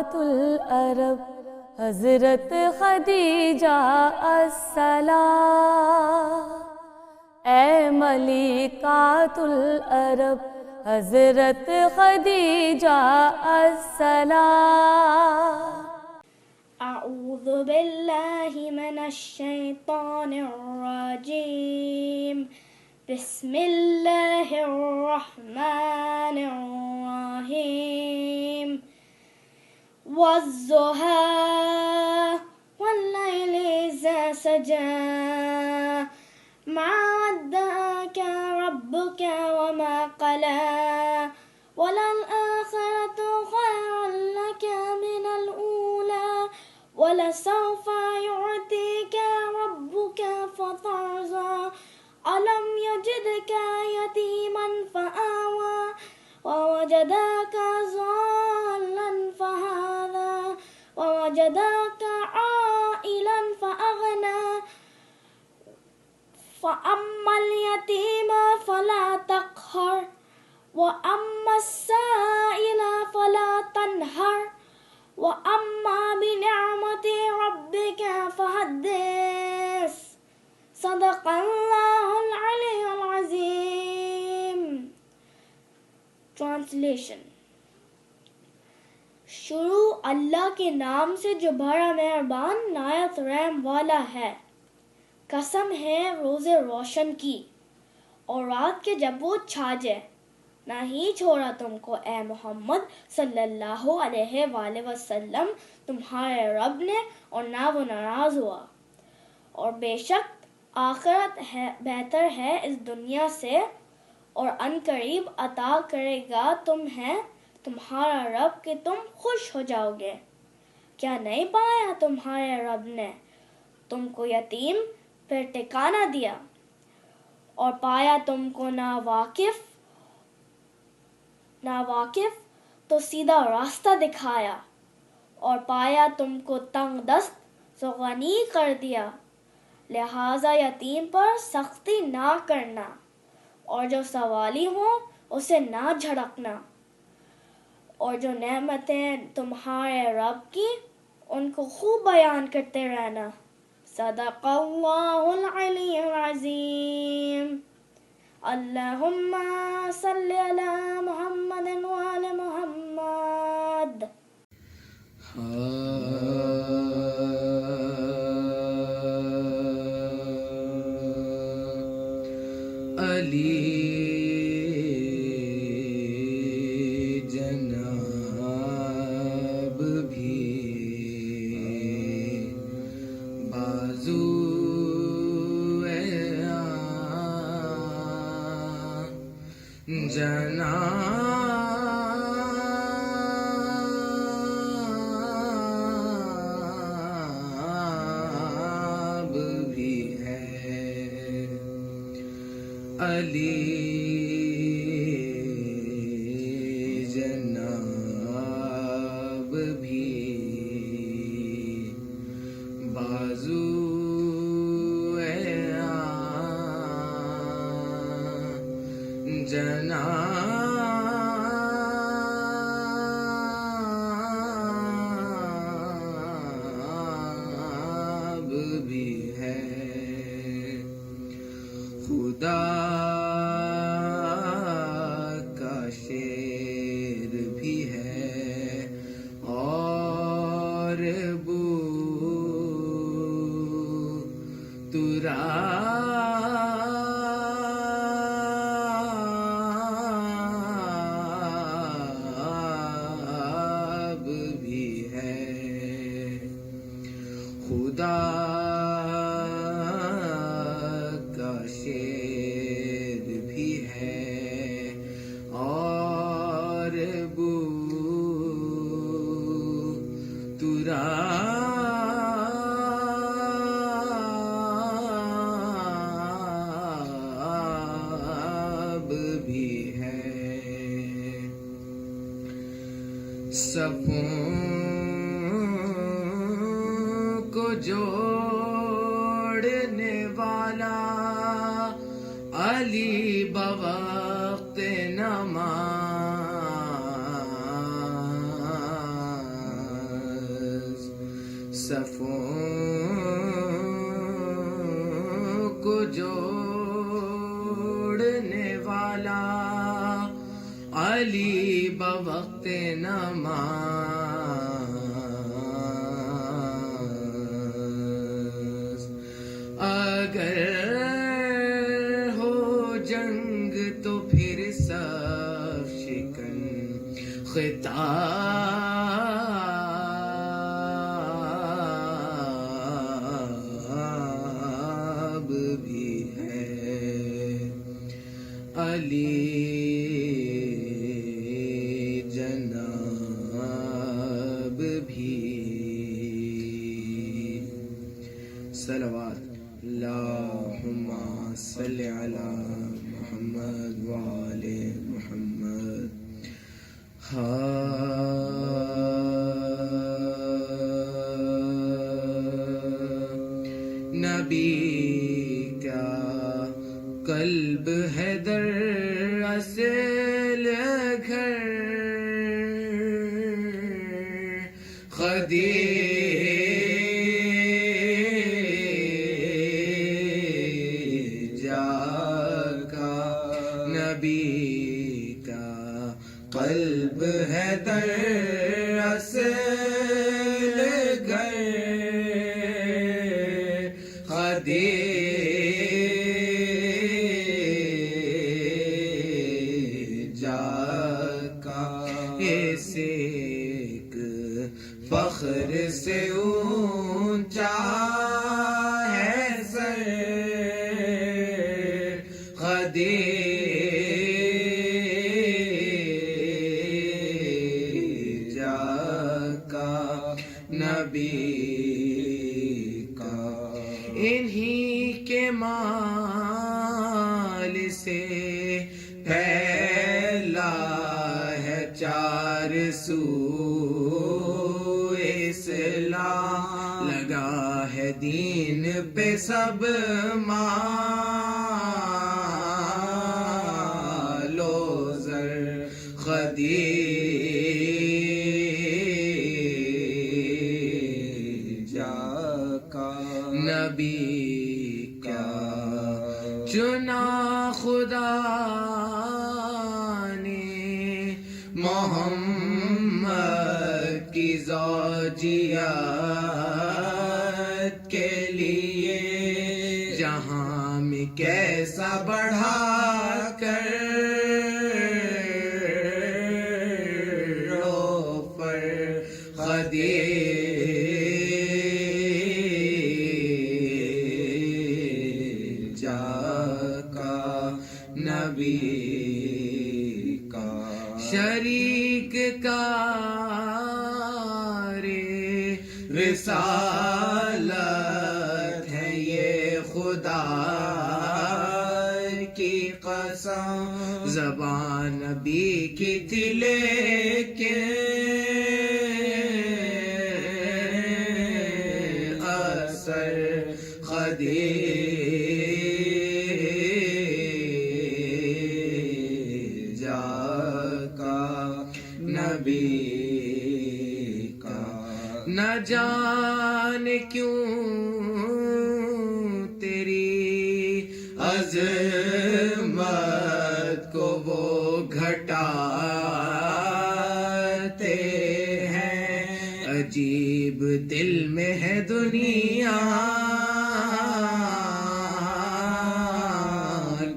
ملکات العرب حضرت خدیجہ السلام، اے ملکات العرب حضرت خدیجہ السلام۔ اعوذ باللہ من الشیطان الرجیم، بسم اللہ الرحمن الرحیم، والضحیٰ واللیل اذا سجی ما ودعک ربک وما قلی وللآخرۃ خیر لک من الأولی وَلَسَوْفَ يُعْطِيكَ رَبُّكَ فَتَرْضَىٰ أَلَمْ يَجِدْكَ يَتِيمًا فَآوَىٰ وَوَجَدَكَ ضَالًّا فَهَدَىٰ وَوَجَدَكَ عَائِلًا فَأَغْنَىٰ فَأَمَّا الْيَتِيمَ فَلَا تَقْهَرْ وَأَمَّا السَّائِلَ فَلَا تَنْهَرْ وَأَمَّا بِنِعْمَةِ رَبِّكَ فَحَدِّثْ۔ صدق اللہ العلی العظیم۔ ٹرانسلیشن۔ شروع اللہ کے نام سے جو بڑا مہربان نہایت رحم والا ہے۔ قسم ہے روز روشن کی اور رات کے جب وہ چھا جائے، نہ ہی چھوڑا تم کو اے محمد صلی اللہ علیہ وآلہ وسلم تمہارے رب نے، اور نہ وہ ناراض ہوا، اور بے شک آخرت بہتر ہے اس دنیا سے، اور ان قریب عطا کرے گا تمہیں تمہارا رب کہ تم خوش ہو جاؤ گے۔ کیا نہیں پایا تمہارے رب نے تم کو یتیم پھر ٹھکانہ دیا، اور پایا تم کو ناواقف تو سیدھا راستہ دکھایا، اور پایا تم کو تنگ دست تو غنی کر دیا۔ لہٰذا یتیم پر سختی نہ کرنا، اور جو سوالی ہوں اسے نہ جھڑکنا، اور جو نعمتیں تمہارے رب کی ان کو خوب بیان کرتے رہنا۔ صدق اللہ العلی العظیم۔ اللہم صلی علی محمد وعلی محمد۔ علی جناب بھی بازو جناب بھی ہے، علی جناب بھی بازو جناب بھی ہے، خدا کا شیر بھی ہے، اور تراب بھی ہے، خدا کا شیر بھی ہے، اور تراب بھی ہے، صفوں کو جوڑنے والا علی بوقت نماز صفوں کو جوڑنے والا علی بوقت نماز اگر ہو جنگ تو پھر صف شکن خطاب بھی ہے علی جناب بھی صلوات اللہم صلی علی محمد وآل محمد نبی کا قلب ہے در اصل گھر خدیجہ کا نبی کا قلب ہے در اصل گھر خدیجہ کا ایسے ایک فخر سے اونچا ہے سر خدیجہ کا نبی کا انہی کے مال سے پھیلا ہے چار سو اسلام لگا ہے دین پہ سب مال و زر خدیجہ کا نبی کا چنا خدا نے محمد کی زوجیت کے لیے جہاں میں کیسا بڑھا کر روفر خدیجہ کا نبی کا شریک کار رسالت ہے یہ خدا کی قسم زبان نبی کی تھی لیکن اثر خدیجہ کا نبی کا نہ جانے کیوں تیری عظمت کو وہ گھٹاتے ہیں عجیب دل میں ہے دنیا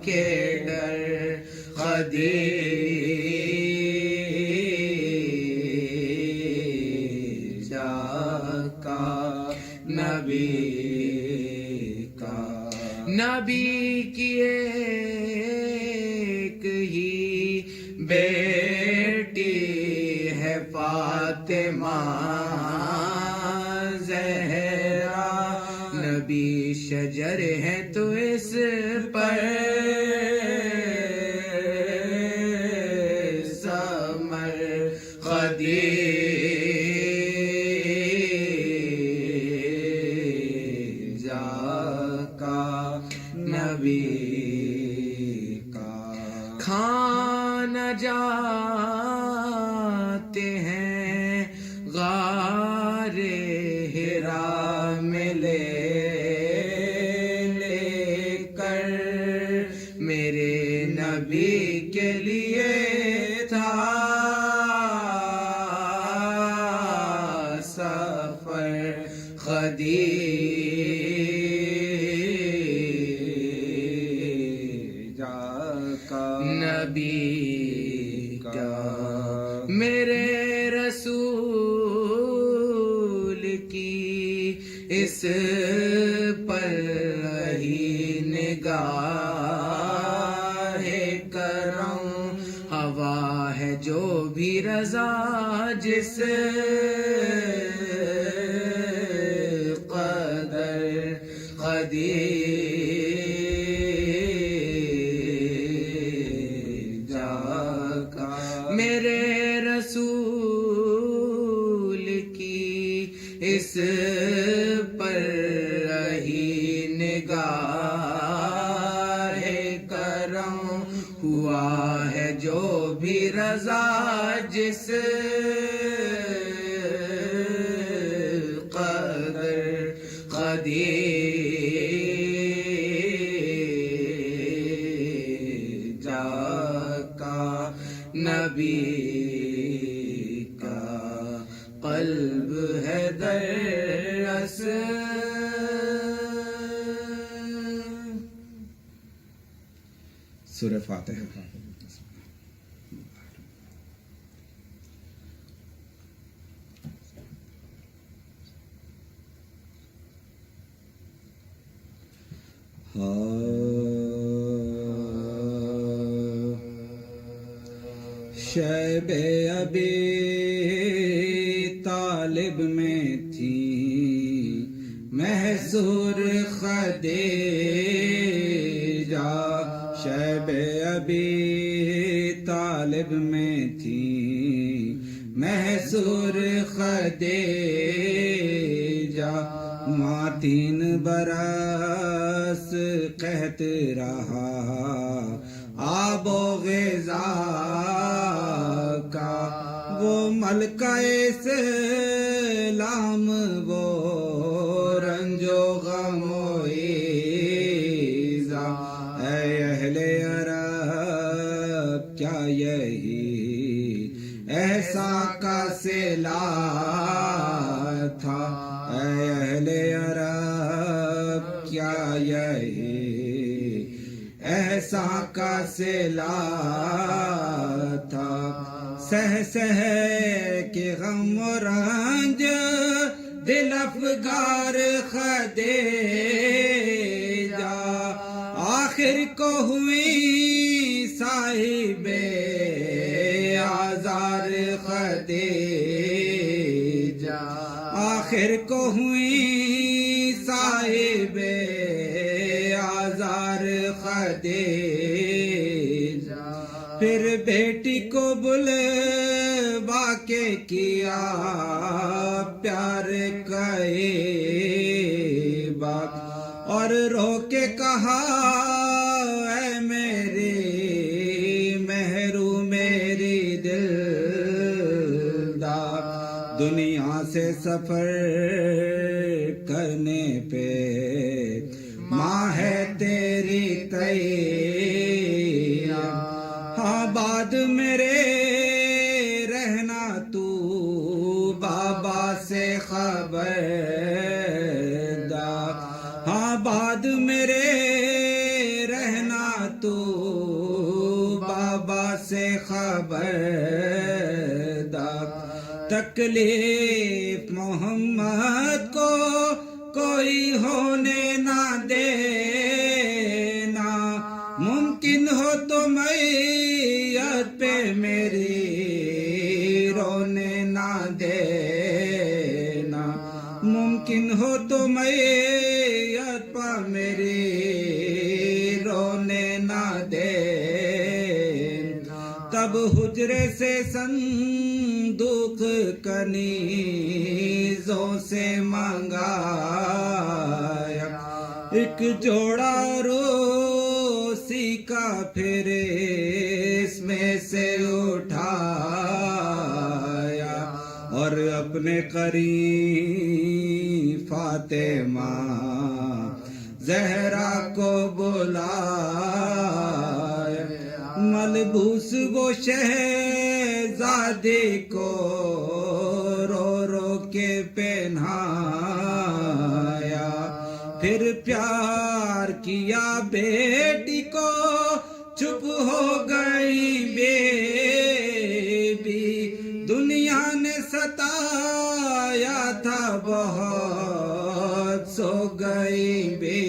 کے ڈر خدیجہ کا نبی کا نبی کی ایک ہی بیٹی ہے فاطمہ زہرا نبی شجر ہے تو اس پر ثمر خدیجہ کا نبی کا کھانا جاتے ہیں غار ہرا خدیجہ کا نبی کا میرے رسول کی اس پر رہی نگاہ کرم ہوا ہے جو بھی رضا جس قدر خدیجہ کا میرے رسول کی اس پر رہی نگاہ کرم ہوا ہے جو بھی رضا جس قدر خدیجہ کا نبی کا قلب ہے در اصل سورہ فاتحہ شیب ابی طالب میں تھی محصور خدیجہ شیب ابی طالب میں تھی محصور خدیجہ ماں 3 برس قحط رہا آب و غذا کا وہ ملکہ اسلام وہ رنج و غم و ایذا اے اہل عرب کیا یہی ایسا کا سلا تھا اے اہل عرب کیا یہی ایسا کا سلا تھا سہ کے غم و رنج دل افگار خدیجہ آخر کو ہوئی صاحب آزار خدیجہ آخر کو ہوئی صاحب آزار خدیجہ پھر بیٹی کو بلوا کے کیا پیار کئے باپ اور رو کے کہا اے میری مہرو میری دلدار دنیا سے سفر کرنے پہ ماں ہے تیری تیار ہاں بعد میرے رہنا تو بابا سے خبردار ہاں بعد میرے رہنا تو بابا سے خبردار تکلیف محمد کو کوئی ہونے نہ دینا ممکن ہو تو میت پہ میری رونے نہ دینا ممکن ہو تو میت پہ میری رونے نہ دینا تب حجرے سے صندوق کنیزوں سے منگایا ایک جوڑا روسی کا پھر اس میں سے اٹھایا اور اپنے قریب فاطمہ زہرا کو بلایا ملبوس وہ شہزادی کو رو رو کے پہنایا، پھر پیار کیا بیٹی کو، چپ ہو گئی بیبی، دنیا نے ستایا تھا بہت، سو گئی بیبی،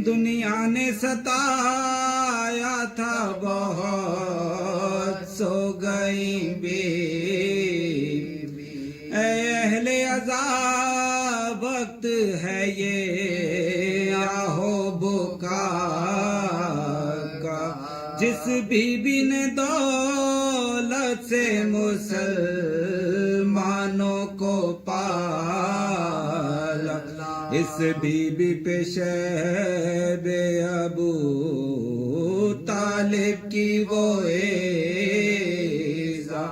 دنیا نے ستایا تھا بہت، سو گئی بیبی۔ اے اہل عذاب وقت ہے یہ آہو بکا کا، جس بی بی نے دولت سے مسلمانوں کو پالا، اس بی بی پہ شیب ابو طالب کی وہ ایزا،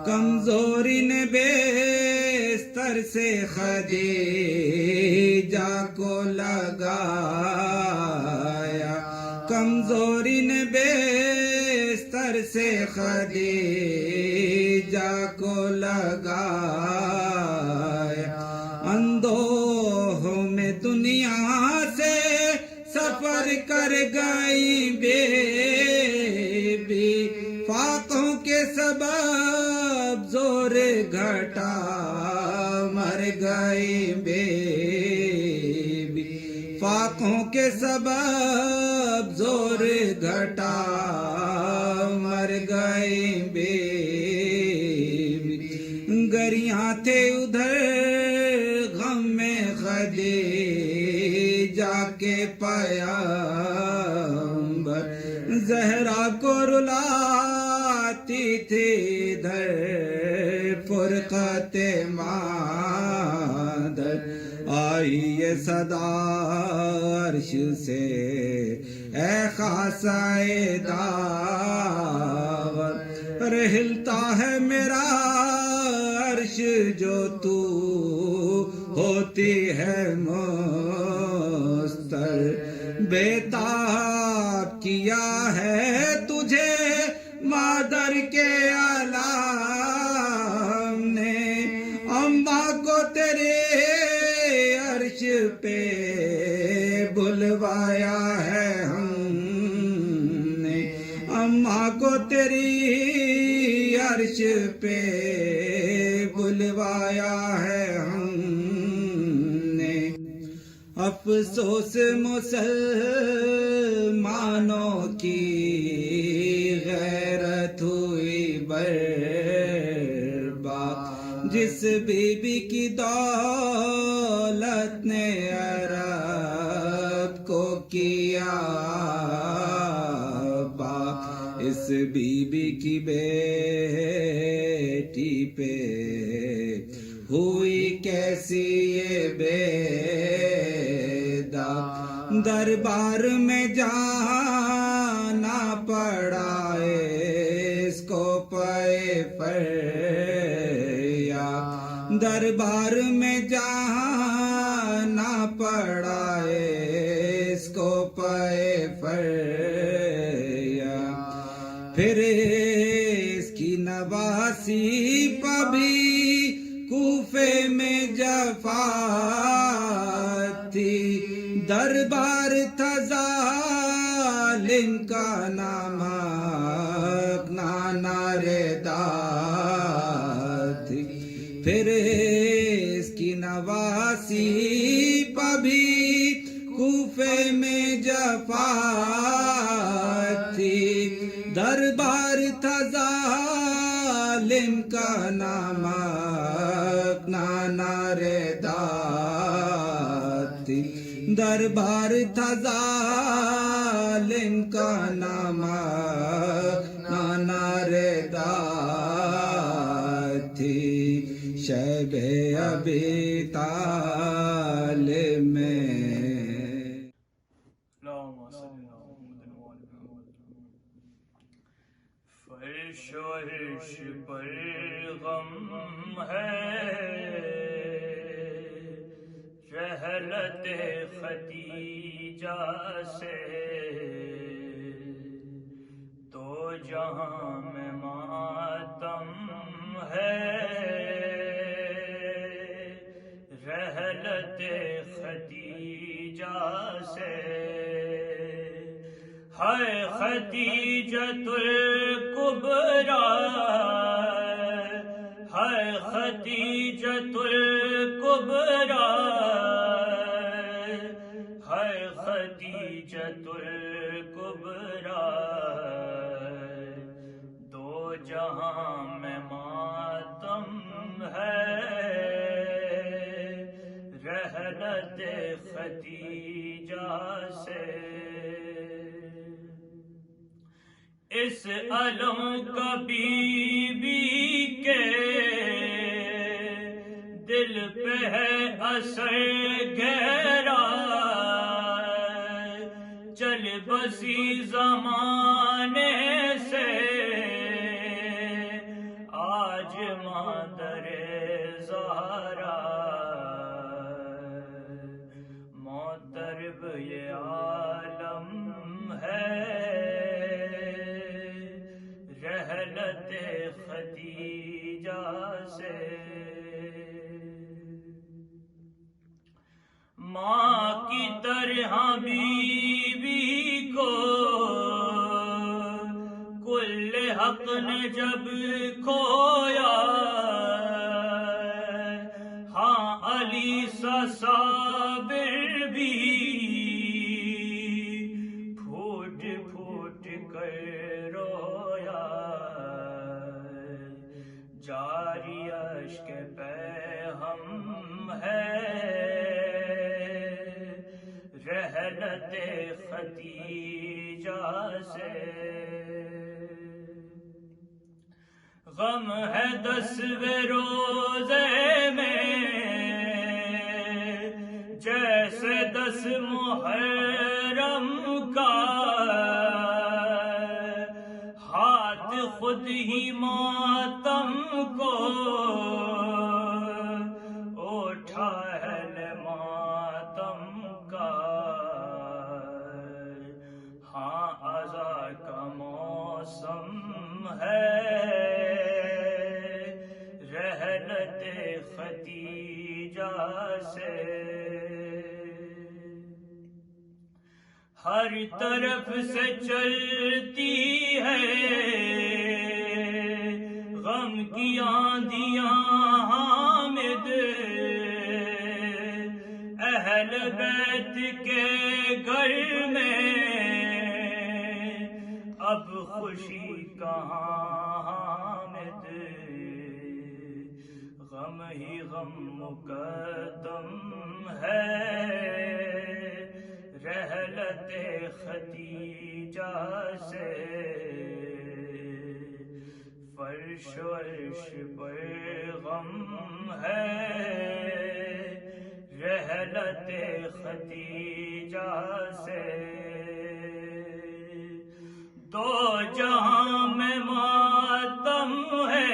کمزوری نے بستر سے خدیجہ کو لگایا، کمزوری نے بستر سے خدیجہ کو لگایا، اندوہوں میں دنیا سے سفر کر گئی بیبی، فاقوں کے سبب زور گھٹا مر گئی بیبی، فاقوں کے سبب زور گھٹا مر گئی بیبی، گریاں تھے ادھر غم میں خدیجہ کے پیامبر، زہرا کو رلاتی تھی ادھر فرقت مادر، آئی یہ صدا عرش سے اے خاصائے دعوت، رہلتا ہے میرا عرش جو تو ہوتی ہے مستر، بیتاب کیا ہے تجھے مادر کے علام نے، اماں کو تیرے عرش پہ بلوایا ہے ہم نے، اماں کو تیری عرش پہ بلوایا ہے ہم نے، افسوس مسلمانوں کی غیرت ہوئی برباد، جس بی بی کی دولت نے عرب کو کیا بات، اس بی بی کی بیٹی پہ ہوئی کیسی یہ بیدا، دربار میں جانا پڑا اس کو پے فریا، دربار میں جانا پڑا اس کو پے فریا، پھر اس کی نواسی پہ بھی کوفے میں جفا تھی، دربار تھا ظالم کا نمک نعرے داد تھی، پھر اس کی نواسی پہ بھی کوفے میں جفا تھی، دربار تھا ظالم کا نمک نعرے داد تھی، دربار تھا ظالم کا نمک نعرے داد تھی، شب ابی طالب میں فرش و عرش پر غم ہے، جہلت خدیجہ سے، دو جہاں میں ماتم ہے، خدیجۃ الکبریٰ ہے خدیجۃ الکبریٰ ہے خدیجۃ الکبریٰ دو جہاں میں ماتم ہے رحلت خدیجہ سے اس علم کا بی بی کے دل پہ ہے اثر گہرا چل بسی زمانے سے آج مادر زہرا معترب یہ عالم ہے رحلت خدیجہ سے ماں کی طرح بیوی کو کل حق نے جب کھویا ہاں علی سا صابر بھی پھوٹ پھوٹ کر رویا جاری اشک پہ ہم ہے رحلت خدیجہ سے غم ہے 10ویں روزے میں جیسے 10 محرم کا ہاتھ خود ہی ماتم کو اٹھا ہے ماتم کا ہاں عزا کا موسم ہے رحلت خدیجہ سے ہر طرف سے چلتی ہے غم کی آندیاں حامد اہل بیت کے گھر میں اب خوشی کہاں حامد غم ہی غم مقدم ہے رحلت خدیجہ سے فرش و عرش پر غم ہے رحلت خدیجہ سے دو جہاں میں ماتم ہے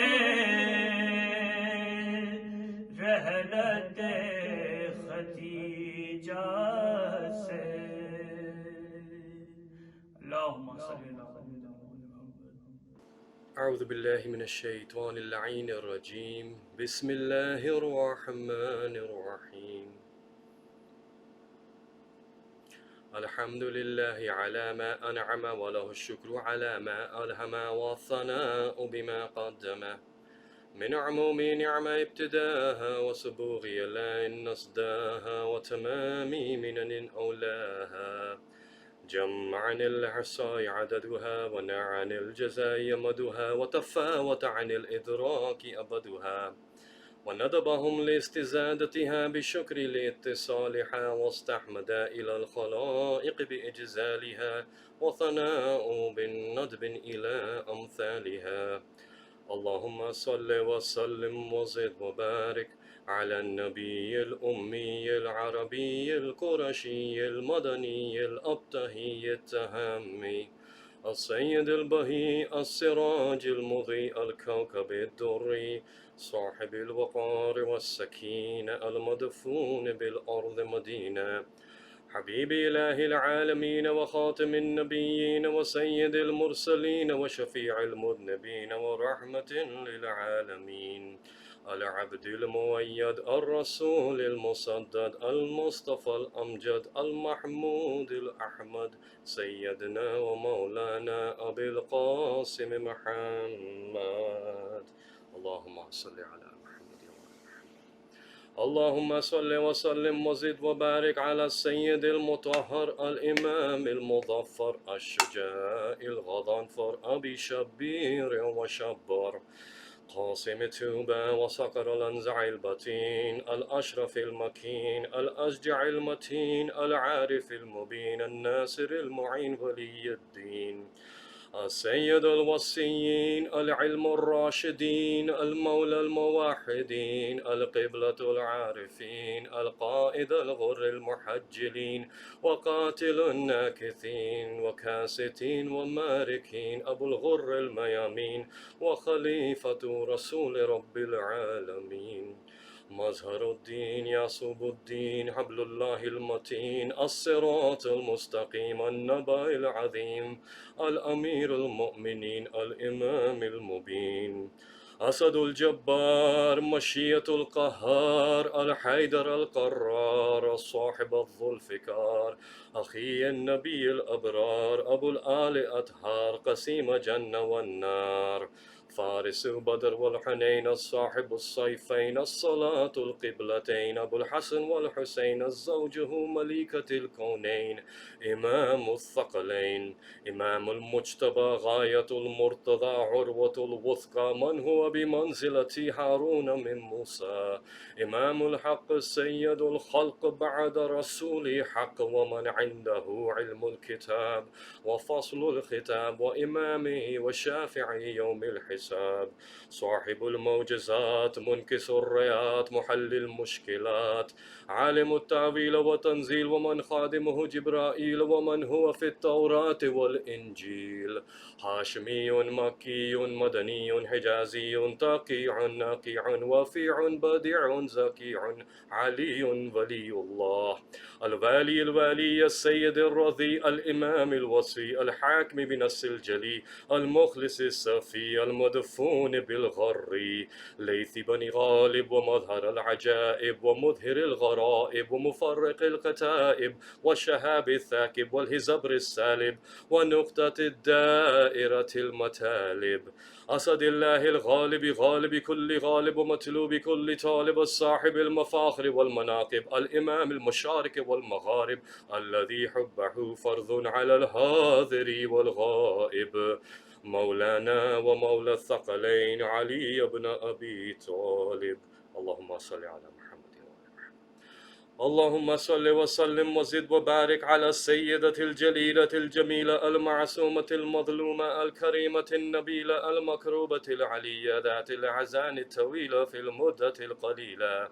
رحلت خدیجہ سے اللہم صلی اللہ علیہ وسلم اعوذ باللہ من الشیطان اللعین الرجیم بسم اللہ الرحمن الرحیم الحمد لله على ما أنعم وله الشكر على ما ألهم والثناء بما قدم من عموم نعمة ابتداها وسبوغ لين نصداها وتمام منن أولاها جمع عن العصاء عددها ونع عن الجزاء يمدها وتفاوت عن الإدراك أبدها وندبهم لاستزادتها بالشكر لاتصالها واستحمد إلى الخلائق بإجزالها وثناء بالندب إلى أمثالها اللهم صل وسلم وزد وبارك على النبي الأمي العربي القرشي المدني الأبتهي التهامي السيد البهي السراج المضيء الكوكب الدري صاحب الوقار والسكينة المدفون بالأرض مدينة حبيب إله العالمين وخاتم النبيين وسيد المرسلين وشفيع المذنبين ورحمة للعالمين العبد المؤيد الرسول المسدد المصطفى الأمجد المحمود الأحمد سيدنا ومولانا أبي القاسم محمد. اللهم صل على محمد. اللهم صل وسلم وزد وبارك على السيد المطهر الإمام المظفر الشجاع الغضنفر أبي شبير وشبر قاسم توبة وصقر الأنزع البتين الأشرف المكين الأشجع المتين العارف المبين الناصر المعين ولي الدين السيد الوصيين العلم الراشدين المولى الموحدين القبلة العارفين القائد الغر المحجلين وقاتل الناكثين وكاستين وماركين أبو الغر الميامين وخليفة رسول رب العالمين مظهر الدين يعصب الدين حبل الله المتين الصراط المستقيم النبأ العظيم الأمير المؤمنين الإمام المبين أسد الجبار مشية القهار الحيدر القرار الصاحب الذوالفقار أخي النبي الأبرار أبو الآل أطهار قسيم جنة والنار فارس بدر والحنين الصاحب الصيفين الصلاة القبلتين أبو الحسن والحسين الزوجه مليكة الكونين إمام الثقلين إمام المجتبى غاية المرتضى عروة الوثقى من هو بمنزلة هارون من موسى إمام الحق سيد الخلق بعد رسول حق ومن عنده علم الكتاب وفصل الختاب وإمامه وشافعي يوم الحساب صاحب الموجزات منكس الريات محل المشكلات عالم التأويل وتنزيل ومن خادمه جبرائيل ومن هو في التوراة والإنجيل هاشمي مكي مدني حجازي تقيع نقيع وفيع بديع زكيع علي ولي الله الوالي السيد الرضي الإمام الوصي الحاكم بنص الجلي المخلص الصفي المدفون بالغر ليث بن غالب ومظهر العجائب ومظهر الغرائب ومفرق الكتائب والشهاب الثاكب والهزبر السالب ونقطة الدائرة المتالب أسد الله الغالب غالب كل غالب ومطلوب كل طالب الصاحب المفاخر والمناقب الإمام المشارك والمغارب الذي حبه فرض على الحاضر والغائب مولانا ومولى الثقلين علي بن أبي طالب. اللهم صل على محمد. اللهم صل وسلم وزد وبارك على السيدة الجليلة الجميلة المعصومة المظلومة الكريمة النبيلة المكروبة العلية ذات العزان الطويلة في المدة القليلة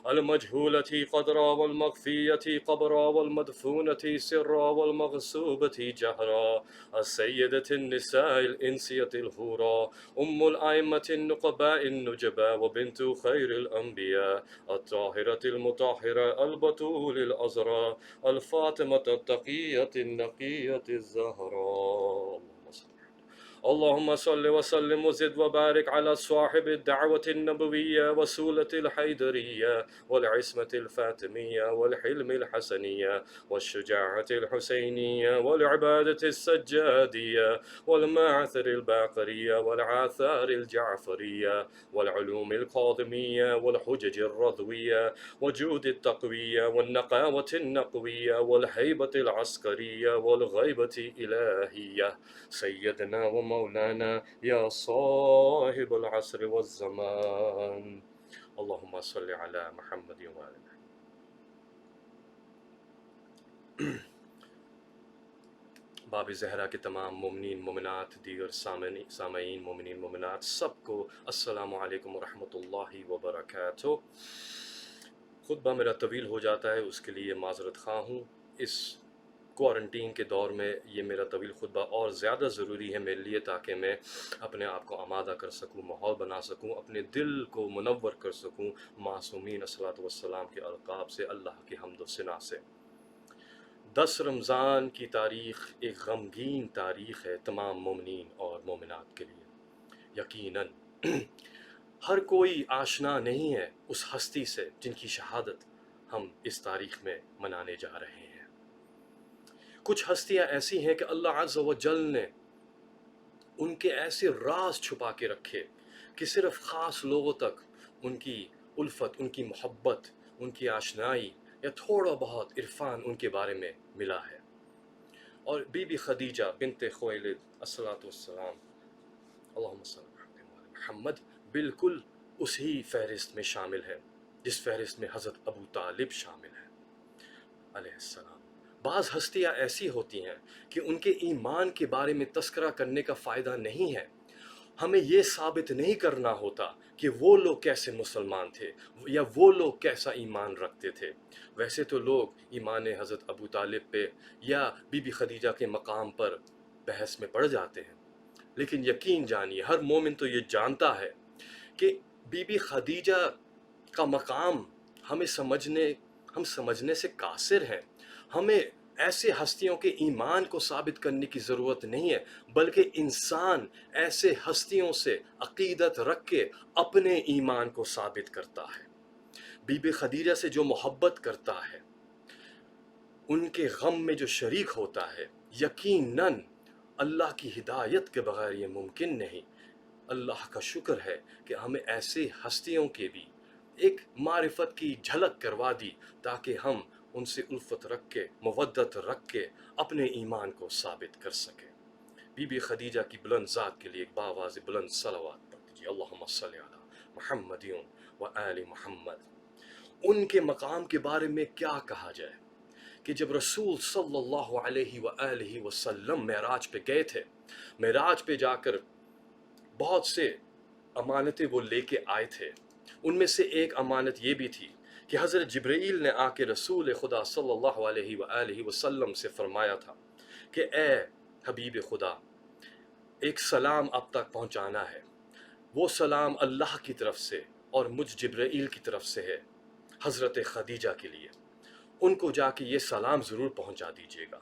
المجهولة قدرا والمخفية قبرا والمدفونة سرا والمغصوبة جهرا السيدة النساء الإنسية الهورا أم الأئمة النقباء النجباء وبنت خير الأنبياء الطاهرة المطهرة البتول الأزرى الفاطمة التقية النقية الزهراء. اللهم صل وسلم وزد وبارك على صاحب الدعوة النبوية وسولة الحيدرية والعصمة الفاطمية والحلم الحسنية والشجاعة الحسينية والعبادة السجادية والمعثر الباقرية والعاثار الجعفرية والعلوم القاضمية والحجج الرضوية وجود التقوية والنقاوة النقوية والهيبة العسكرية والغيبة الإلهية سيدنا ومولانا يا صاحب العصر والزمان. اللهم صل على محمد وآل محمد. باب زہرا کے تمام مومنین مومنات دیگر سامعین مومنین مومنات سب کو السلام علیکم ورحمۃ اللہ وبرکاتہ۔ خطبہ میرا طویل ہو جاتا ہے، اس کے لیے معذرت خواہ ہوں۔ اس کوارنٹین کے دور میں یہ میرا طویل خطبہ اور زیادہ ضروری ہے میرے لیے، تاکہ میں اپنے آپ کو آمادہ کر سکوں، ماحول بنا سکوں، اپنے دل کو منور کر سکوں معصومین الصلاۃ والسلام کے القاب سے، اللہ کی حمد و ثنا سے۔ 10 رمضان کی تاریخ ایک غمگین تاریخ ہے تمام مومنین اور مومنات کے لیے۔ یقیناً ہر کوئی آشنا نہیں ہے اس ہستی سے جن کی شہادت ہم اس تاریخ میں منانے جا رہے ہیں۔ کچھ ہستیاں ایسی ہیں کہ اللہ عز و جل نے ان کے ایسے راز چھپا کے رکھے کہ صرف خاص لوگوں تک ان کی الفت، ان کی محبت، ان کی آشنائی یا تھوڑا بہت عرفان ان کے بارے میں ملا ہے۔ اور بی بی خدیجہ بنت خویلد الصلاۃ والسلام اللہم صلی علی محمد بالکل اسی فہرست میں شامل ہے جس فہرست میں حضرت ابو طالب شامل ہے علیہ السلام۔ بعض ہستیاں ایسی ہوتی ہیں کہ ان کے ایمان کے بارے میں تذکرہ کرنے کا فائدہ نہیں ہے، ہمیں یہ ثابت نہیں کرنا ہوتا کہ وہ لوگ کیسے مسلمان تھے یا وہ لوگ کیسا ایمان رکھتے تھے۔ ویسے تو لوگ ایمان حضرت ابو طالب پہ یا بی بی خدیجہ کے مقام پر بحث میں پڑ جاتے ہیں، لیکن یقین جانیے ہر مومن تو یہ جانتا ہے کہ بی بی خدیجہ کا مقام ہم سمجھنے سے قاصر ہیں۔ ہمیں ایسے ہستیوں کے ایمان کو ثابت کرنے کی ضرورت نہیں ہے، بلکہ انسان ایسے ہستیوں سے عقیدت رکھ کے اپنے ایمان کو ثابت کرتا ہے۔ بی بی خدیجہ سے جو محبت کرتا ہے، ان کے غم میں جو شریک ہوتا ہے، یقیناً اللہ کی ہدایت کے بغیر یہ ممکن نہیں۔ اللہ کا شکر ہے کہ ہمیں ایسے ہستیوں کے بھی ایک معرفت کی جھلک کروا دی تاکہ ہم ان سے الفت رکھ کے، مودت رکھ کے اپنے ایمان کو ثابت کر سکیں۔ بی بی خدیجہ کی بلند ذات کے لیے ایک باواز بلند صلوات پڑھ دیجیے، اللہم صلی علی محمد و آل محمد۔ ان کے مقام کے بارے میں کیا کہا جائے کہ جب رسول صلی اللہ علیہ وآلہ وسلم معراج پہ گئے تھے، معراج پہ جا کر بہت سے امانتیں وہ لے کے آئے تھے، ان میں سے ایک امانت یہ بھی تھی کہ حضرت جبرائیل نے آ کے رسول خدا صلی اللہ علیہ وآلہ وسلم سے فرمایا تھا کہ اے حبیب خدا، ایک سلام اب تک پہنچانا ہے، وہ سلام اللہ کی طرف سے اور مجھ جبرائیل کی طرف سے ہے حضرت خدیجہ کے لیے، ان کو جا کے یہ سلام ضرور پہنچا دیجیے گا۔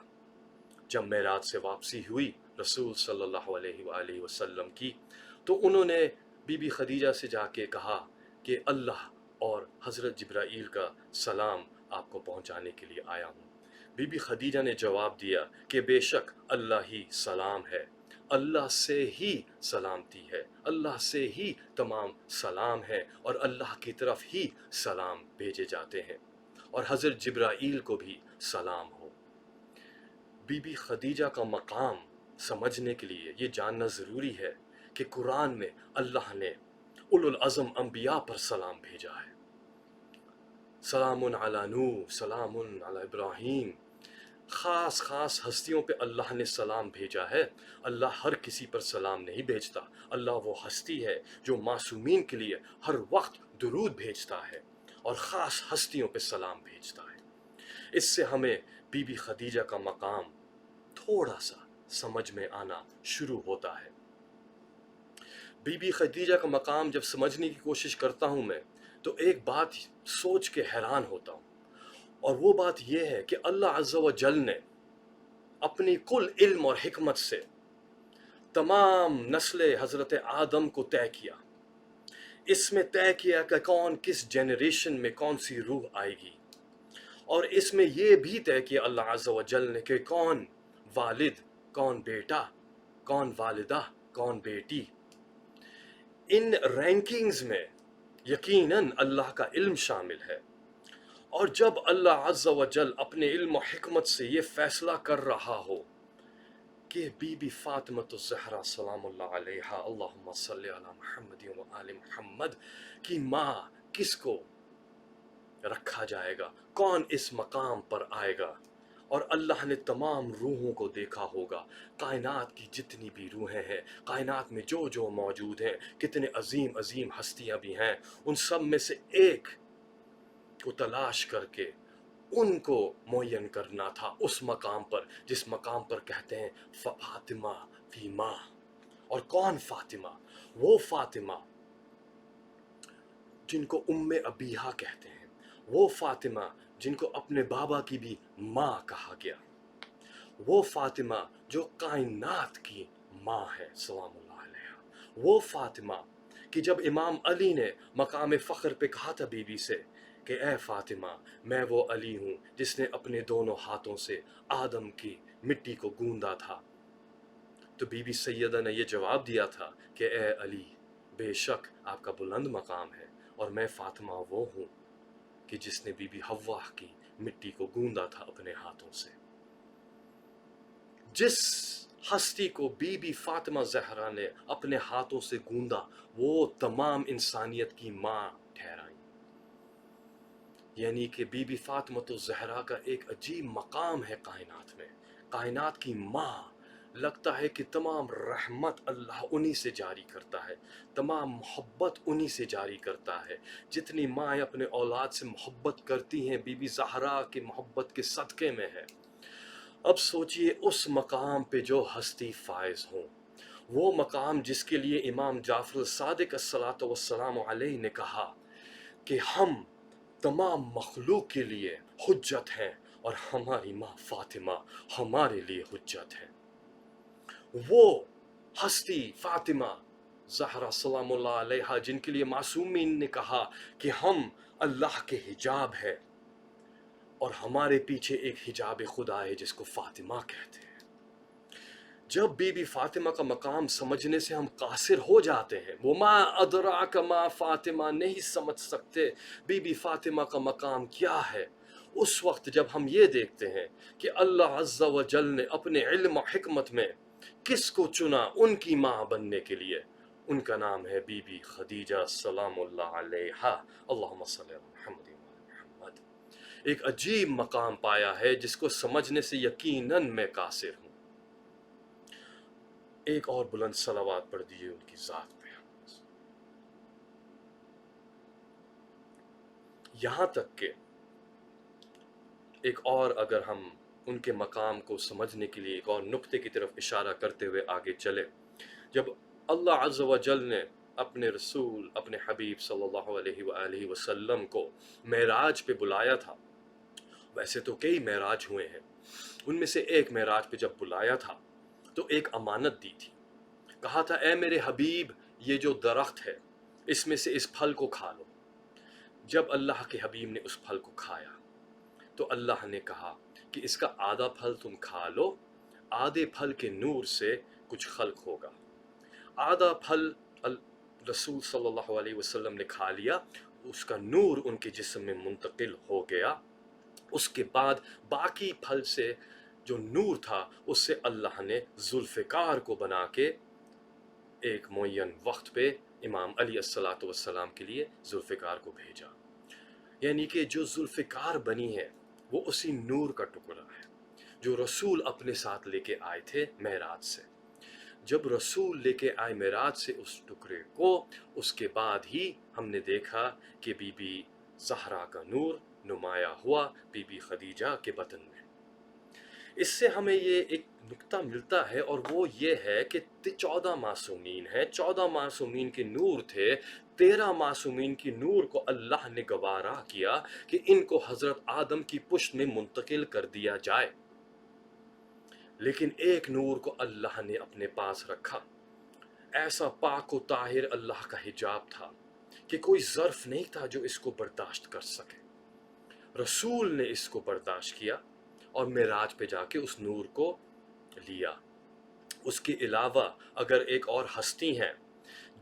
جب معراج سے واپسی ہوئی رسول صلی اللہ علیہ وآلہ وسلم کی، تو انہوں نے بی بی خدیجہ سے جا کے کہا کہ اللہ اور حضرت جبرائیل کا سلام آپ کو پہنچانے کے لیے آیا ہوں۔ بی بی خدیجہ نے جواب دیا کہ بے شک اللہ ہی سلام ہے، اللہ سے ہی سلامتی ہے، اللہ سے ہی تمام سلام ہے اور اللہ کی طرف ہی سلام بھیجے جاتے ہیں، اور حضرت جبرائیل کو بھی سلام ہو۔ بی بی خدیجہ کا مقام سمجھنے کے لیے یہ جاننا ضروری ہے کہ قرآن میں اللہ نے اولو العزم انبیاء پر سلام بھیجا ہے۔ سلام علی نوح، سلام علی ابراہیم، خاص ہستیوں پہ اللہ نے سلام بھیجا ہے۔ اللہ ہر کسی پر سلام نہیں بھیجتا، اللہ وہ ہستی ہے جو معصومین کے لیے ہر وقت درود بھیجتا ہے اور خاص ہستیوں پہ سلام بھیجتا ہے۔ اس سے ہمیں بی بی خدیجہ کا مقام تھوڑا سا سمجھ میں آنا شروع ہوتا ہے۔ بی بی خدیجہ کا مقام جب سمجھنے کی کوشش کرتا ہوں میں تو ایک بات سوچ کے حیران ہوتا ہوں، اور وہ بات یہ ہے کہ اللہ عز و جل نے اپنی کل علم اور حکمت سے تمام نسل حضرت آدم کو طے کیا۔ اس میں طے کیا کہ کون کس جنریشن میں کون سی روح آئے گی، اور اس میں یہ بھی طے کیا اللہ عز و جل نے کہ کون والد، کون بیٹا، کون والدہ، کون بیٹی۔ ان رینکنگز میں یقیناً اللہ کا علم شامل ہے، اور جب اللہ عز و جل اپنے علم و حکمت سے یہ فیصلہ کر رہا ہو کہ بی بی فاطمۃ الزہرا سلام اللہ علیہا اللہم صلی علی محمد و آل محمد کی ماں کس کو رکھا جائے گا، کون اس مقام پر آئے گا، اور اللہ نے تمام روحوں کو دیکھا ہوگا، کائنات کی جتنی بھی روحیں ہیں، کائنات میں جو جو موجود ہیں، کتنے عظیم عظیم ہستیاں بھی ہیں، ان سب میں سے ایک کو تلاش کر کے ان کو معین کرنا تھا اس مقام پر جس مقام پر کہتے ہیں فاطمہ فی ماں۔ اور کون فاطمہ؟ وہ فاطمہ جن کو ام ابیہا کہتے ہیں، وہ فاطمہ جن کو اپنے بابا کی بھی ماں کہا گیا، وہ فاطمہ جو کائنات کی ماں ہے سلام اللہ علیہ، وہ فاطمہ کہ جب امام علی نے مقام فخر پہ کہا تھا بی بی سے کہ اے فاطمہ میں وہ علی ہوں جس نے اپنے دونوں ہاتھوں سے آدم کی مٹی کو گوندا تھا، تو بی بی سیدہ نے یہ جواب دیا تھا کہ اے علی بے شک آپ کا بلند مقام ہے، اور میں فاطمہ وہ ہوں کہ جس نے بی بی حوا کی مٹی کو گوندا تھا اپنے ہاتھوں سے۔ جس ہستی کو بی بی فاطمہ زہرا نے اپنے ہاتھوں سے گوندا وہ تمام انسانیت کی ماں ٹھہرائی، یعنی کہ بی بی فاطمہ زہرا کا ایک عجیب مقام ہے کائنات میں، کائنات کی ماں۔ لگتا ہے کہ تمام رحمت اللہ انہی سے جاری کرتا ہے، تمام محبت انہی سے جاری کرتا ہے۔ جتنی مائیں اپنے اولاد سے محبت کرتی ہیں بی بی زہرا کی محبت کے صدقے میں ہے۔ اب سوچئے اس مقام پہ جو ہستی فائز ہوں، وہ مقام جس کے لیے امام جعفر الصادق الصلاۃ والسلام علیہ نے کہا کہ ہم تمام مخلوق کے لیے حجت ہیں اور ہماری ماں فاطمہ ہمارے لیے حجت ہے۔ وہ ہستی فاطمہ زہرا سلام اللہ علیہا جن کے لیے معصومین نے کہا کہ ہم اللہ کے حجاب ہے، اور ہمارے پیچھے ایک حجاب خدا ہے جس کو فاطمہ کہتے ہیں۔ جب بی بی فاطمہ کا مقام سمجھنے سے ہم قاصر ہو جاتے ہیں، وہ ما ادراک ما فاطمہ نہیں سمجھ سکتے بی بی فاطمہ کا مقام کیا ہے، اس وقت جب ہم یہ دیکھتے ہیں کہ اللہ عز و جل نے اپنے علم و حکمت میں کس کو چنا ان کی ماں بننے کے لیے، ان کا نام ہے بی بی خدیجہ سلام اللہ علیہا، اللہم صلی علی محمد محمد۔ ایک عجیب مقام پایا ہے جس کو سمجھنے سے یقیناً میں قاصر ہوں۔ ایک اور بلند صلوات پڑھ دیجیے ان کی ذات پہ۔ یہاں تک کہ ایک اور اگر ہم ان کے مقام کو سمجھنے کے لیے ایک اور نقطے کی طرف اشارہ کرتے ہوئے آگے چلے، جب اللہ عز و جل نے اپنے رسول اپنے حبیب صلی اللہ علیہ وآلہ وسلم کو معراج پہ بلایا تھا، ویسے تو کئی معراج ہوئے ہیں، ان میں سے ایک معراج پہ جب بلایا تھا تو ایک امانت دی تھی، کہا تھا اے میرے حبیب یہ جو درخت ہے اس میں سے اس پھل کو کھا لو۔ جب اللہ کے حبیب نے اس پھل کو کھایا تو اللہ نے کہا کہ اس کا آدھا پھل تم کھا لو، آدھے پھل کے نور سے کچھ خلق ہوگا۔ آدھا پھل رسول صلی اللہ علیہ وسلم نے کھا لیا، اس کا نور ان کے جسم میں منتقل ہو گیا، اس کے بعد باقی پھل سے جو نور تھا اس سے اللہ نے ذوالفقار کو بنا کے ایک معین وقت پہ امام علیہ الصلاۃ والسلام کے لیے ذوالفقار کو بھیجا، یعنی کہ جو ذوالفقار بنی ہے وہ اسی نور کا ٹکڑا ہے جو رسول اپنے ساتھ لے کے آئے تھے معراج سے۔ جب رسول لے کے آئے معراج سے اس ٹکڑے کو، اس کے بعد ہی ہم نے دیکھا کہ بی بی زہرا کا نور نمایاں ہوا بی بی خدیجہ کے بدن میں۔ اس سے ہمیں یہ ایک نکتہ ملتا ہے، اور وہ یہ ہے کہ 14 معصومین ہیں، 14 معصومین کے نور تھے، 13 معصومین کی نور کو اللہ نے گوارا کیا کہ ان کو حضرت آدم کی پشت میں منتقل کر دیا جائے، لیکن ایک نور کو اللہ نے اپنے پاس رکھا۔ ایسا پاک و طاہر اللہ کا حجاب تھا کہ کوئی ظرف نہیں تھا جو اس کو برداشت کر سکے۔ رسول نے اس کو برداشت کیا اور معراج پہ جا کے اس نور کو لیا۔ اس کے علاوہ اگر ایک اور ہستی ہیں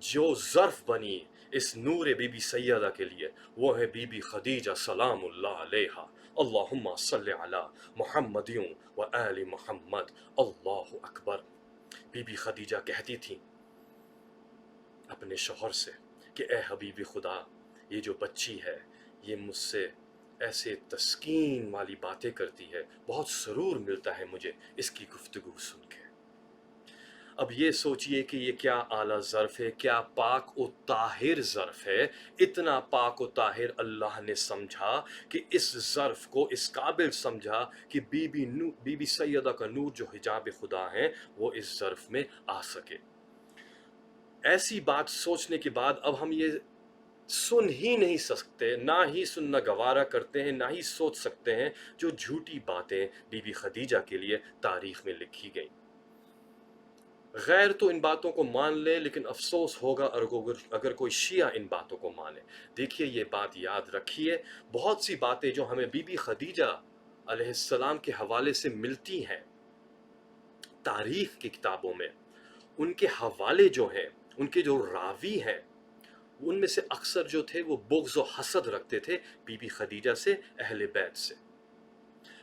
جو ظرف بنی اس نور بی بی سیدہ کے لیے، وہ ہے بی بی خدیجہ سلام اللہ علیہا، اللہم صلی علی محمد و آل محمد، اللہ اکبر۔ بی بی خدیجہ کہتی تھیں اپنے شوہر سے کہ اے حبیب خدا، یہ جو بچی ہے یہ مجھ سے ایسے تسکین والی باتیں کرتی ہے، بہت سرور ملتا ہے مجھے اس کی گفتگو سن کے۔ اب یہ سوچئے کہ یہ کیا اعلیٰ ظرف ہے، کیا پاک و طاہر ظرف ہے۔ اتنا پاک و طاہر اللہ نے سمجھا کہ اس ظرف کو اس قابل سمجھا کہ بی بی سیدہ کا نور جو حجاب خدا ہیں وہ اس ظرف میں آ سکے۔ ایسی بات سوچنے کے بعد اب ہم یہ سن ہی نہیں سکتے، نہ ہی سننا گوارا کرتے ہیں، نہ ہی سوچ سکتے ہیں جو جھوٹی باتیں بی بی خدیجہ کے لیے تاریخ میں لکھی گئیں۔ غیر تو ان باتوں کو مان لے، لیکن افسوس ہوگا اگر کوئی شیعہ ان باتوں کو مانے۔ دیکھیے یہ بات یاد رکھیے، بہت سی باتیں جو ہمیں بی بی خدیجہ علیہ السلام کے حوالے سے ملتی ہیں تاریخ کی کتابوں میں، ان کے حوالے جو ہیں، ان کے جو راوی ہیں، ان میں سے اکثر جو تھے وہ بغض و حسد رکھتے تھے بی بی خدیجہ سے، اہل بیت سے۔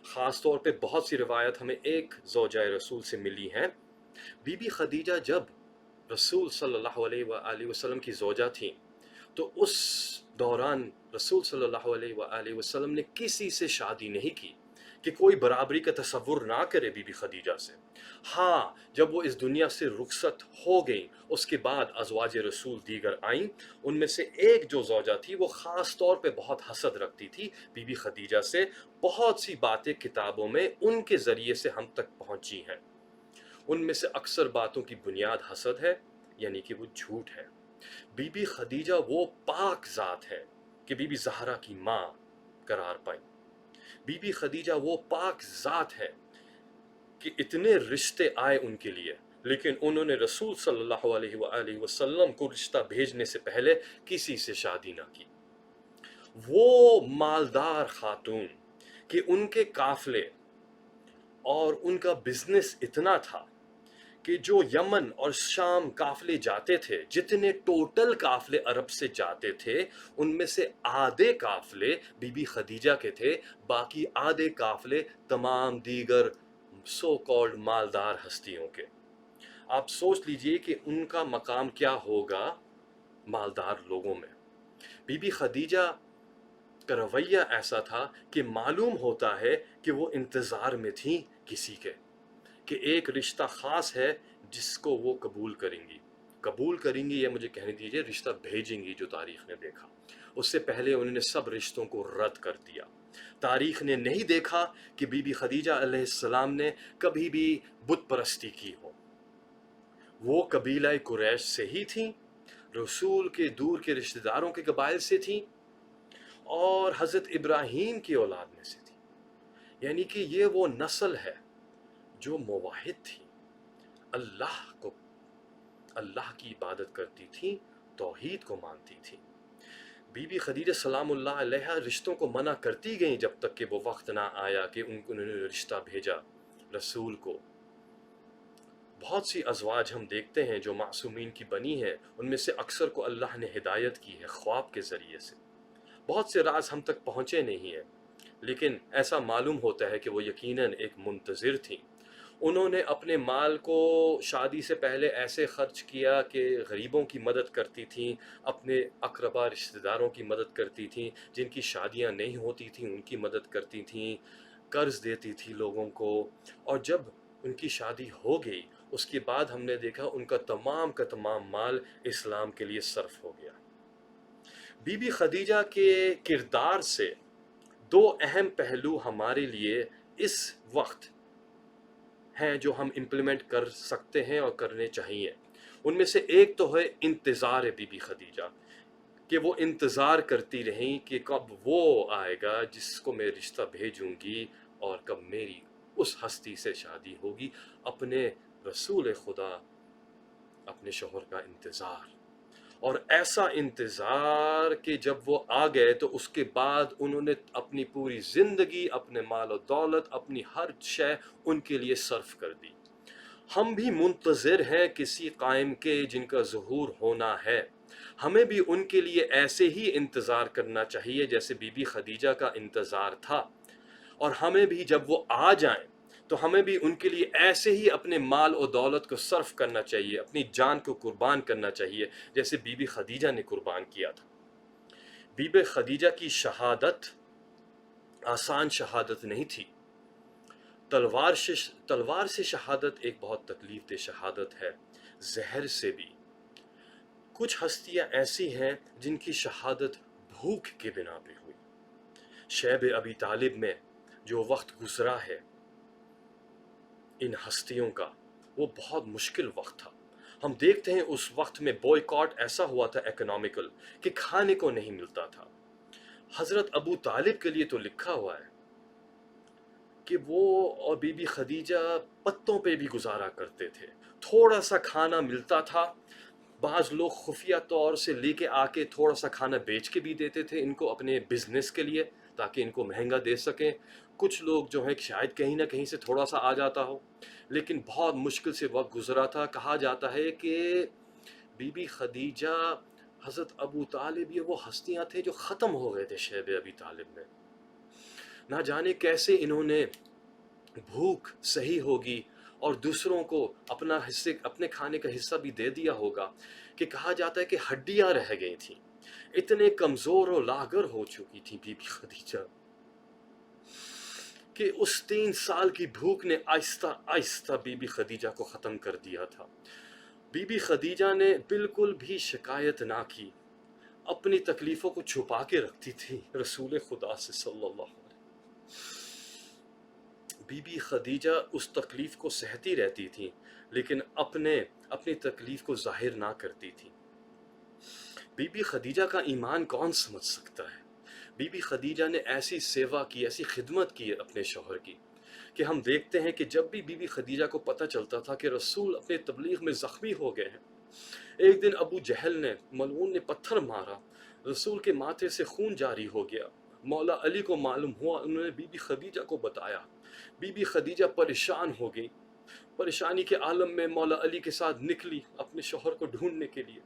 خاص طور پہ بہت سی روایت ہمیں ایک زوجہ رسول سے ملی ہیں۔ بی بی خدیجہ جب رسول صلی اللہ علیہ وآلہ وسلم کی زوجہ تھیں تو اس دوران رسول صلی اللہ علیہ وآلہ وسلم نے کسی سے شادی نہیں کی کہ کوئی برابری کا تصور نہ کرے بی بی خدیجہ سے۔ ہاں، جب وہ اس دنیا سے رخصت ہو گئیں، اس کے بعد ازواج رسول دیگر آئیں، ان میں سے ایک جو زوجہ تھی وہ خاص طور پہ بہت حسد رکھتی تھی بی بی خدیجہ سے۔ بہت سی باتیں کتابوں میں ان کے ذریعے سے ہم تک پہنچی ہیں، ان میں سے اکثر باتوں کی بنیاد حسد ہے، یعنی کہ وہ جھوٹ ہے۔ بی بی خدیجہ وہ پاک ذات ہے کہ بی بی زہرا کی ماں قرار پائیں۔ بی بی خدیجہ وہ پاک ذات ہے کہ اتنے رشتے آئے ان کے لیے، لیکن انہوں نے رسول صلی اللہ علیہ وآلہ وسلم کو رشتہ بھیجنے سے پہلے کسی سے شادی نہ کی۔ وہ مالدار خاتون کہ ان کے قافلے اور ان کا بزنس اتنا تھا کہ جو یمن اور شام قافلے جاتے تھے، جتنے ٹوٹل قافلے عرب سے جاتے تھے، ان میں سے آدھے قافلے بی بی خدیجہ کے تھے، باقی آدھے قافلے تمام دیگر سو کالڈ مالدار ہستیوں کے۔ آپ سوچ لیجئے کہ ان کا مقام کیا ہوگا مالدار لوگوں میں۔ بی بی خدیجہ کا رویہ ایسا تھا کہ معلوم ہوتا ہے کہ وہ انتظار میں تھیں کسی کے، کہ ایک رشتہ خاص ہے جس کو وہ قبول کریں گی یا مجھے کہنے دیجئے رشتہ بھیجیں گی، جو تاریخ نے دیکھا۔ اس سے پہلے انہوں نے سب رشتوں کو رد کر دیا۔ تاریخ نے نہیں دیکھا کہ بی بی خدیجہ علیہ السلام نے کبھی بھی بت پرستی کی ہو۔ وہ قبیلہ قریش سے ہی تھیں، رسول کے دور کے رشتہ داروں کے قبائل سے تھیں، اور حضرت ابراہیم کی اولاد میں سے تھی، یعنی کہ یہ وہ نسل ہے جو موحد تھی، اللہ کی عبادت کرتی تھی، توحید کو مانتی تھی۔ بی بی خدیجہ سلام اللہ علیہا رشتوں کو منع کرتی گئیں جب تک کہ وہ وقت نہ آیا کہ انہوں نے رشتہ بھیجا رسول کو۔ بہت سی ازواج ہم دیکھتے ہیں جو معصومین کی بنی ہیں، ان میں سے اکثر کو اللہ نے ہدایت کی ہے خواب کے ذریعے سے۔ بہت سے راز ہم تک پہنچے نہیں ہیں، لیکن ایسا معلوم ہوتا ہے کہ وہ یقیناً ایک منتظر تھیں۔ انہوں نے اپنے مال کو شادی سے پہلے ایسے خرچ کیا کہ غریبوں کی مدد کرتی تھیں، اپنے اقربا رشتہ داروں کی مدد کرتی تھیں، جن کی شادیاں نہیں ہوتی تھیں ان کی مدد کرتی تھیں، قرض دیتی تھی لوگوں کو، اور جب ان کی شادی ہو گئی اس کے بعد ہم نے دیکھا ان کا تمام مال اسلام کے لیے صرف ہو گیا۔ بی بی خدیجہ کے کردار سے دو اہم پہلو ہمارے لیے اس وقت ہیں جو ہم امپلیمنٹ کر سکتے ہیں اور کرنے چاہیے۔ ان میں سے ایک تو ہے انتظار بی بی خدیجہ، کہ وہ انتظار کرتی رہیں کہ کب وہ آئے گا جس کو میں رشتہ بھیجوں گی اور کب میری اس ہستی سے شادی ہوگی، اپنے رسول خدا، اپنے شوہر کا انتظار، اور ایسا انتظار کہ جب وہ آ گئے تو اس کے بعد انہوں نے اپنی پوری زندگی، اپنے مال و دولت، اپنی ہر شے ان کے لیے صرف کر دی۔ ہم بھی منتظر ہیں کسی قائم کے جن کا ظہور ہونا ہے، ہمیں بھی ان کے لیے ایسے ہی انتظار کرنا چاہیے جیسے بی بی خدیجہ کا انتظار تھا، اور ہمیں بھی جب وہ آ جائیں تو ہمیں بھی ان کے لیے ایسے ہی اپنے مال و دولت کو صرف کرنا چاہیے، اپنی جان کو قربان کرنا چاہیے جیسے بی بی خدیجہ نے قربان کیا تھا۔ بی بی خدیجہ کی شہادت آسان شہادت نہیں تھی۔ تلوار سے شہادت ایک بہت تکلیف دہ شہادت ہے، زہر سے بھی۔ کچھ ہستیاں ایسی ہیں جن کی شہادت بھوک کے بنا پہ ہوئی۔ شیب ابی طالب میں جو وقت گزرا ہے ان ہستیوں کا، وہ بہت مشکل وقت تھا۔ ہم دیکھتے ہیں اس وقت میں بوائیکاٹ ایسا ہوا تھا اکنامیکل کہ کھانے کو نہیں ملتا تھا۔ حضرت ابو طالب کے لیے تو لکھا ہوا ہے کہ وہ اور بی بی خدیجہ پتوں پہ بھی گزارا کرتے تھے. تھوڑا سا کھانا ملتا تھا، بعض لوگ خفیہ طور سے لے کے آ کے تھوڑا سا کھانا بیچ کے بھی دیتے تھے ان کو اپنے بزنس کے لیے تاکہ ان کو مہنگا دے سکیں. کچھ لوگ جو ہیں شاید کہیں نہ کہیں سے تھوڑا سا آ جاتا ہو، لیکن بہت مشکل سے وقت گزرا تھا. کہا جاتا ہے کہ بی بی خدیجہ، حضرت ابو طالب، یہ وہ ہستیاں تھے جو ختم ہو گئے تھے شیب ابی طالب میں. نہ جانے کیسے انہوں نے بھوک سہی ہوگی اور دوسروں کو اپنے کھانے کا حصہ بھی دے دیا ہوگا، کہ کہا جاتا ہے کہ ہڈیاں رہ گئی تھیں، اتنے کمزور اور لاغر ہو چکی تھی بی بی خدیجہ کہ اس 3 سال کی بھوک نے آہستہ آہستہ بی بی خدیجہ کو ختم کر دیا تھا. بی بی خدیجہ نے بالکل بھی شکایت نہ کی، اپنی تکلیفوں کو چھپا کے رکھتی تھی رسول خدا سے صلی اللہ علیہ وسلم. بی بی خدیجہ اس تکلیف کو سہتی رہتی تھی لیکن اپنی تکلیف کو ظاہر نہ کرتی تھی. بی بی خدیجہ کا ایمان کون سمجھ سکتا ہے؟ بی بی خدیجہ نے ایسی سیوا کی، ایسی خدمت کی اپنے شوہر کی، کہ ہم دیکھتے ہیں کہ جب بھی بی بی خدیجہ کو پتہ چلتا تھا کہ رسول اپنے تبلیغ میں زخمی ہو گئے ہیں، ایک دن ابو جہل نے، ملعون نے پتھر مارا، رسول کے ماتھے سے خون جاری ہو گیا. مولا علی کو معلوم ہوا، انہوں نے بی بی خدیجہ کو بتایا. بی بی خدیجہ پریشان ہو گئی. پریشانی کے عالم میں مولا علی کے ساتھ نکلی اپنے شوہر کو ڈھونڈنے کے لیے،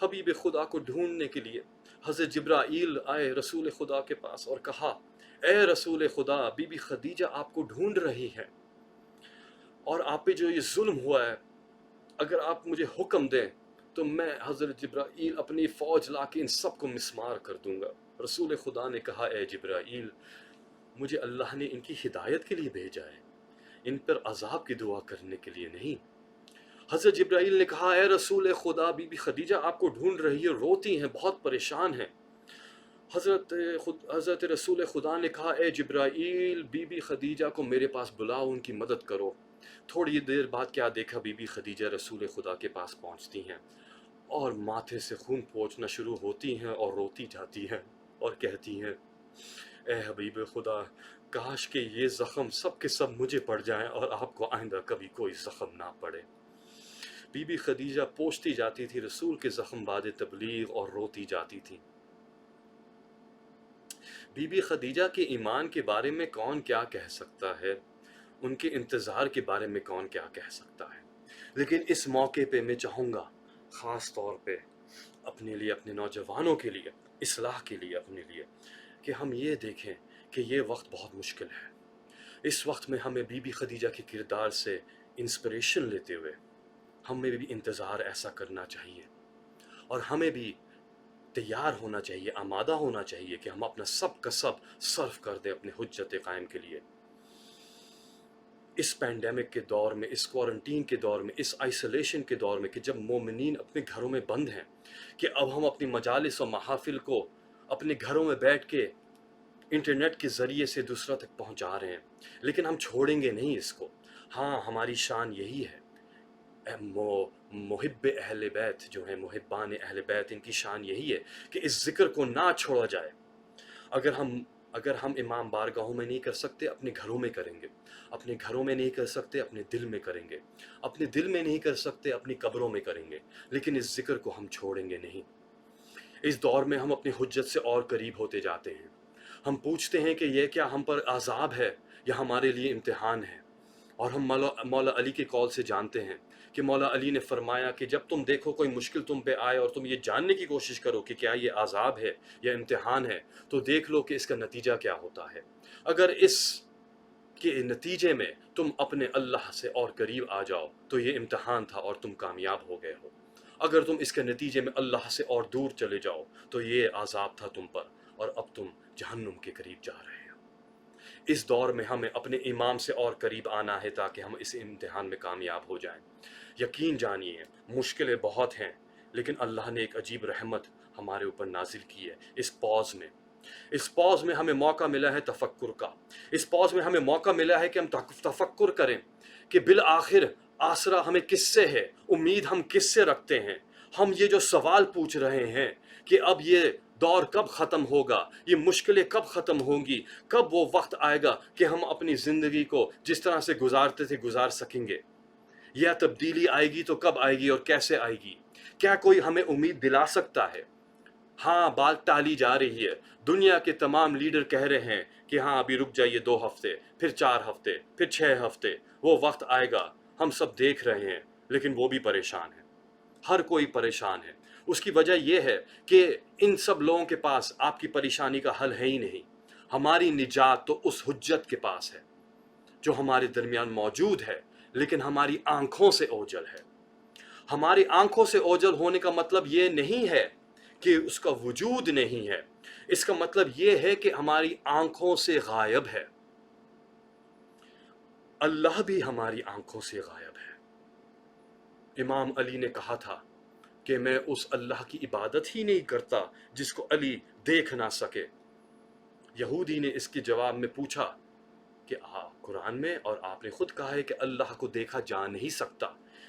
حبیب خدا کو ڈھونڈنے کے لیے. حضرت جبرائیل آئے رسول خدا کے پاس اور کہا، اے رسول خدا، بی بی خدیجہ آپ کو ڈھونڈ رہی ہے اور آپ پہ جو یہ ظلم ہوا ہے، اگر آپ مجھے حکم دیں تو میں حضرت جبرائیل اپنی فوج لا کے ان سب کو مسمار کر دوں گا. رسول خدا نے کہا، اے جبرائیل، مجھے اللہ نے ان کی ہدایت کے لیے بھیجا ہے، ان پر عذاب کی دعا کرنے کے لیے نہیں. حضرت جبرائیل نے کہا، اے رسول خدا، بی بی خدیجہ آپ کو ڈھونڈ رہی ہے، روتی ہیں، بہت پریشان ہیں. حضرت رسول خدا نے کہا، اے جبرائیل، بی بی خدیجہ کو میرے پاس بلاؤ، ان کی مدد کرو. تھوڑی دیر بعد کیا دیکھا، بی بی خدیجہ رسول خدا کے پاس پہنچتی ہیں اور ماتھے سے خون پوچھنا شروع ہوتی ہیں اور روتی جاتی ہیں اور کہتی ہیں، اے حبیب خدا، کاش کہ یہ زخم سب کے سب مجھے پڑ جائیں اور آپ کو آئندہ کبھی کوئی زخم نہ پڑے. بی بی خدیجہ پوچھتی جاتی تھی رسول کے زخم بعد تبلیغ اور روتی جاتی تھی. بی بی خدیجہ کے ایمان کے بارے میں کون کیا کہہ سکتا ہے، ان کے انتظار کے بارے میں کون کیا کہہ سکتا ہے. لیکن اس موقع پہ میں چاہوں گا خاص طور پہ اپنے لیے، اپنے نوجوانوں کے لیے، اصلاح کے لیے، اپنے لیے، کہ ہم یہ دیکھیں کہ یہ وقت بہت مشکل ہے. اس وقت میں ہمیں بی بی خدیجہ کے کردار سے انسپریشن لیتے ہوئے ہمیں بھی انتظار ایسا کرنا چاہیے اور ہمیں بھی تیار ہونا چاہیے، آمادہ ہونا چاہیے کہ ہم اپنا سب کا سب صرف کر دیں اپنے حجت قائم کے لیے. اس پینڈیمک کے دور میں، اس کوارنٹین کے دور میں، اس آئسولیشن کے دور میں، کہ جب مومنین اپنے گھروں میں بند ہیں، کہ اب ہم اپنی مجالس و محافل کو اپنے گھروں میں بیٹھ کے انٹرنیٹ کے ذریعے سے دوسروں تک پہنچا رہے ہیں، لیکن ہم چھوڑیں گے نہیں اس کو. ہاں، ہماری شان یہی ہے. محب اہل بیت جو ہیں، محبان اہل بیت، ان کی شان یہی ہے کہ اس ذکر کو نہ چھوڑا جائے. اگر ہم امام بارگاہوں میں نہیں کر سکتے، اپنے گھروں میں کریں گے. اپنے گھروں میں نہیں کر سکتے، اپنے دل میں کریں گے. اپنے دل میں نہیں کر سکتے، اپنی قبروں میں کریں گے. لیکن اس ذکر کو ہم چھوڑیں گے نہیں. اس دور میں ہم اپنی حجت سے اور قریب ہوتے جاتے ہیں. ہم پوچھتے ہیں کہ یہ کیا ہم پر عذاب ہے یا ہمارے لیے امتحان ہے. اور ہم مولا علی کے قول سے جانتے ہیں کہ مولا علی نے فرمایا کہ جب تم دیکھو کوئی مشکل تم پہ آئے اور تم یہ جاننے کی کوشش کرو کہ کیا یہ عذاب ہے یا امتحان ہے، تو دیکھ لو کہ اس کا نتیجہ کیا ہوتا ہے. اگر اس کے نتیجے میں تم اپنے اللہ سے اور قریب آ جاؤ تو یہ امتحان تھا اور تم کامیاب ہو گئے ہو. اگر تم اس کے نتیجے میں اللہ سے اور دور چلے جاؤ تو یہ عذاب تھا تم پر اور اب تم جہنم کے قریب جا رہے ہو. اس دور میں ہمیں اپنے امام سے اور قریب آنا ہے تاکہ ہم اس امتحان میں کامیاب ہو جائیں. یقین جانیے مشکلیں بہت ہیں، لیکن اللہ نے ایک عجیب رحمت ہمارے اوپر نازل کی ہے. اس پوز میں ہمیں موقع ملا ہے تفکر کا. اس پوز میں ہمیں موقع ملا ہے کہ ہم تفکر کریں کہ بالآخر آسرا ہمیں کس سے ہے، امید ہم کس سے رکھتے ہیں. ہم یہ جو سوال پوچھ رہے ہیں کہ اب یہ دور کب ختم ہوگا، یہ مشکلیں کب ختم ہوں گی، کب وہ وقت آئے گا کہ ہم اپنی زندگی کو جس طرح سے گزارتے تھے گزار سکیں گے؟ یا تبدیلی آئے گی تو کب آئے گی اور کیسے آئے گی؟ کیا کوئی ہمیں امید دلا سکتا ہے؟ ہاں، بات ٹالی جا رہی ہے، دنیا کے تمام لیڈر کہہ رہے ہیں کہ ہاں ابھی رک جائیے 2 ہفتے، پھر 4 ہفتے، پھر 6 ہفتے، وہ وقت آئے گا، ہم سب دیکھ رہے ہیں، لیکن وہ بھی پریشان ہیں، ہر کوئی پریشان ہے۔ اس کی وجہ یہ ہے کہ ان سب لوگوں کے پاس آپ کی پریشانی کا حل ہے ہی نہیں۔ ہماری نجات تو اس حجت کے پاس ہے جو ہمارے درمیان موجود ہے، لیکن ہماری آنکھوں سے اوجھل ہے۔ ہماری آنکھوں سے اوجھل ہونے کا مطلب یہ نہیں ہے کہ اس کا وجود نہیں ہے، اس کا مطلب یہ ہے کہ ہماری آنکھوں سے غائب ہے۔ اللہ بھی ہماری آنکھوں سے غائب ہے۔ امام علی نے کہا تھا کہ میں اس اللہ کی عبادت ہی نہیں کرتا جس کو علی دیکھ نہ سکے۔ یہودی نے اس کے جواب میں پوچھا کہ قرآن میں اور آپ نے خود کہا ہے کہ اللہ کو دیکھا جا نہیں سکتا۔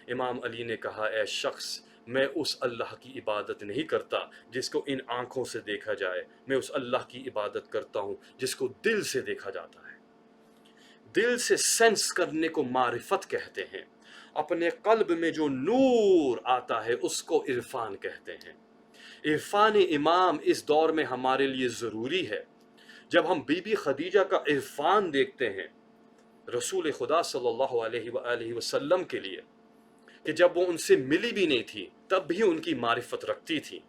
امام علی نے کہا اے شخص، میں اس اللہ کی عبادت نہیں کرتا جس کو ان آنکھوں سے دیکھا جائے، میں اس اللہ کی عبادت کرتا ہوں جس کو دل سے دیکھا جاتا ہے۔ دل سے سینس کرنے کو معرفت کہتے ہیں، اپنے قلب میں جو نور آتا ہے اس کو عرفان کہتے ہیں۔ عرفان امام اس دور میں ہمارے لیے ضروری ہے۔ جب ہم بی بی خدیجہ کا عرفان دیکھتے ہیں رسول خدا صلی اللہ علیہ وآلہ وسلم کے لیے، کہ جب وہ ان سے ملی بھی نہیں تھی تب بھی ان کی معرفت رکھتی تھی۔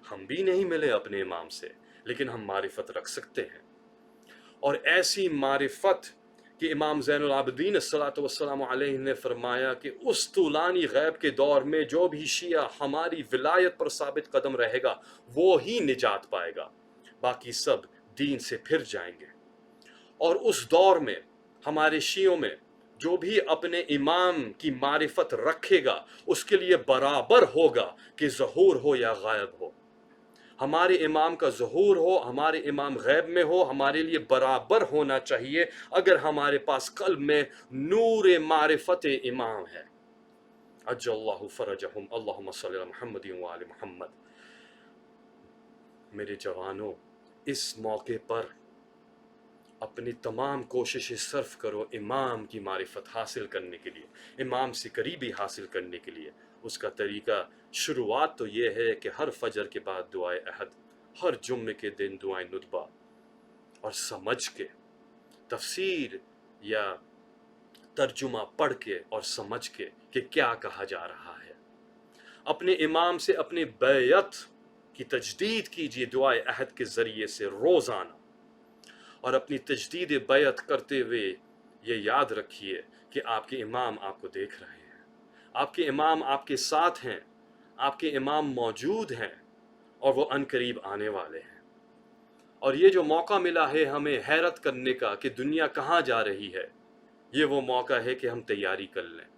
ہم بھی نہیں ملے اپنے امام سے، لیکن ہم معرفت رکھ سکتے ہیں، اور ایسی معرفت کہ امام زین العابدین الصلاۃ والسلام علیہ نے فرمایا کہ اس طولانی غیب کے دور میں جو بھی شیعہ ہماری ولایت پر ثابت قدم رہے گا وہ ہی نجات پائے گا، باقی سب دین سے پھر جائیں گے۔ اور اس دور میں ہمارے شیعوں میں جو بھی اپنے امام کی معرفت رکھے گا اس کے لیے برابر ہوگا کہ ظہور ہو یا غائب ہو۔ ہمارے امام کا ظہور ہو، ہمارے امام غیب میں ہو، ہمارے لیے برابر ہونا چاہیے اگر ہمارے پاس قلب میں نور معرفت امام ہے۔ عجل اللہ فرجہم، اللہم صلی علی محمد وآل محمد۔ میرے جوانوں، اس موقع پر اپنی تمام کوششیں صرف کرو امام کی معرفت حاصل کرنے کے لیے، امام سے قریبی حاصل کرنے کے لیے۔ اس کا طریقہ شروعات تو یہ ہے کہ ہر فجر کے بعد دعائے عہد، ہر جمعے کے دن دعائے ندبہ، اور سمجھ کے تفسیر یا ترجمہ پڑھ کے اور سمجھ کے کہ کیا کہا جا رہا ہے۔ اپنے امام سے اپنی بیعت کی تجدید کیجیے دعائے عہد کے ذریعے سے روزانہ، اور اپنی تجدید بیعت کرتے ہوئے یہ یاد رکھیے کہ آپ کے امام آپ کو دیکھ رہے ہیں، آپ کے امام آپ کے ساتھ ہیں، آپ کے امام موجود ہیں، اور وہ عنقریب آنے والے ہیں۔ اور یہ جو موقع ملا ہے ہمیں حیرت کرنے کا کہ دنیا کہاں جا رہی ہے، یہ وہ موقع ہے کہ ہم تیاری کر لیں۔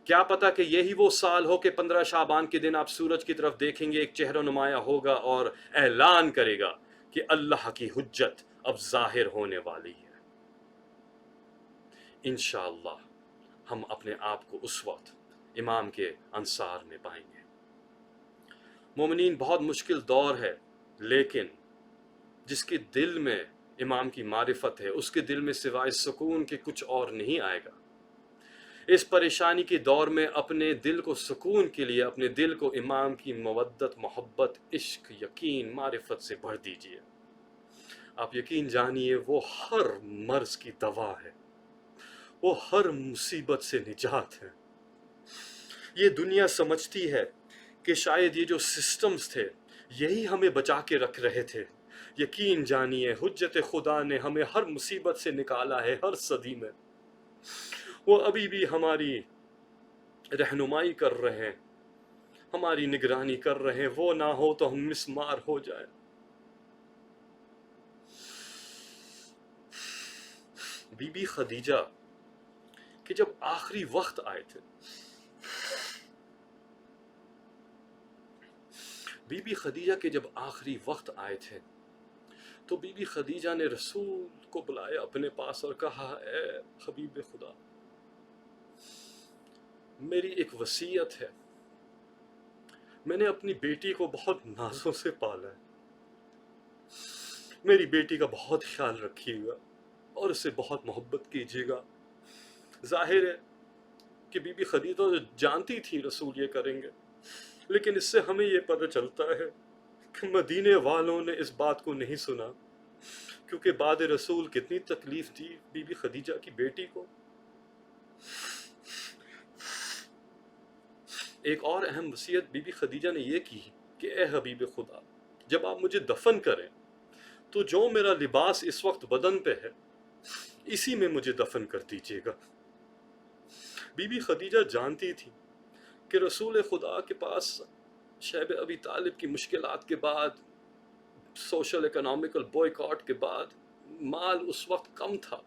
کیا پتہ کہ یہی وہ سال ہو کہ 15 شعبان کے دن آپ سورج کی طرف دیکھیں گے، ایک چہرہ نمایاں ہوگا اور اعلان کرے گا کہ اللہ کی حجت اب ظاہر ہونے والی ہے۔ انشاءاللہ ہم اپنے آپ کو اس وقت امام کے انصار میں پائیں گے۔ مومنین، بہت مشکل دور ہے، لیکن جس کے دل میں امام کی معرفت ہے اس کے دل میں سوائے سکون کے کچھ اور نہیں آئے گا۔ اس پریشانی کے دور میں اپنے دل کو سکون کے لیے اپنے دل کو امام کی مودت، محبت، عشق، یقین، معرفت سے بھر دیجیے۔ آپ یقین جانیے وہ ہر مرض کی دوا ہے، وہ ہر مصیبت سے نجات ہے۔ یہ دنیا سمجھتی ہے کہ شاید یہ جو سسٹمز تھے یہی ہمیں بچا کے رکھ رہے تھے۔ یقین جانیے حجت خدا نے ہمیں ہر مصیبت سے نکالا ہے، ہر صدی میں وہ ابھی بھی ہماری رہنمائی کر رہے ہیں، ہماری نگرانی کر رہے ہیں۔ وہ نہ ہو تو ہم مسمار ہو جائیں۔ بی بی خدیجہ کہ جب آخری وقت آئے تھے، بی بی خدیجہ کے جب آخری وقت آئے تھے تو بی بی خدیجہ نے رسول کو بلایا اپنے پاس اور کہا اے حبیب خدا، میری ایک وصیت ہے، میں نے اپنی بیٹی کو بہت نازوں سے پالا ہے، میری بیٹی کا بہت خیال رکھیے گا اور اسے بہت محبت کیجیے گا۔ ظاہر ہے کہ بی بی خدیجہ تو جانتی تھی رسول یہ کریں گے، لیکن اس سے ہمیں یہ پتہ چلتا ہے کہ مدینے والوں نے اس بات کو نہیں سنا، کیونکہ بعد رسول کتنی تکلیف دی بی بی خدیجہ کی بیٹی کو۔ ایک اور اہم وصیت بی بی خدیجہ نے یہ کی کہ اے حبیب خدا، جب آپ مجھے دفن کریں تو جو میرا لباس اس وقت بدن پہ ہے اسی میں مجھے دفن کر دیجیے گا۔ بی بی خدیجہ جانتی تھی کہ رسول خدا کے پاس شیب ابی طالب کی مشکلات کے بعد، سوشل اکنامیکل بوائیکاٹ کے بعد مال اس وقت کم تھا۔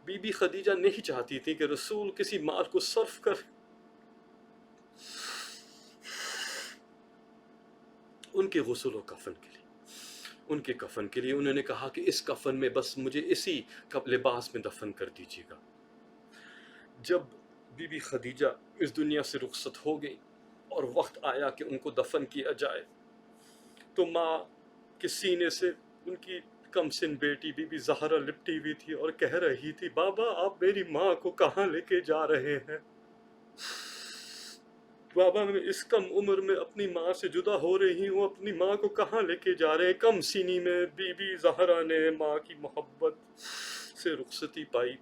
بی بی خدیجہ نہیں چاہتی تھی کہ رسول کسی مال کو صرف کرے۔ ان کے غسل و کفن کے لیے، ان کے کفن کے لیے انہوں نے کہا کہ اس کفن میں بس مجھے اسی لباس میں دفن کر دیجیے گا۔ جب بی بی خدیجہ اس دنیا سے رخصت ہو گئی اور وقت آیا کہ ان کو دفن کیا جائے، تو ماں کے سینے سے ان کی کم سن بیٹی بی بی زہرا لپٹی ہوئی تھی اور کہہ رہی تھی، بابا آپ میری ماں کو کہاں لے کے جا رہے ہیں؟ بابا میں اس کم عمر میں اپنی ماں سے جدا ہو رہی ہوں، اپنی ماں کو کہاں لے کے جا رہے ہیں؟ کم سینی میں بی بی زہرا نے ماں کی محبت سے رخصتی پائی۔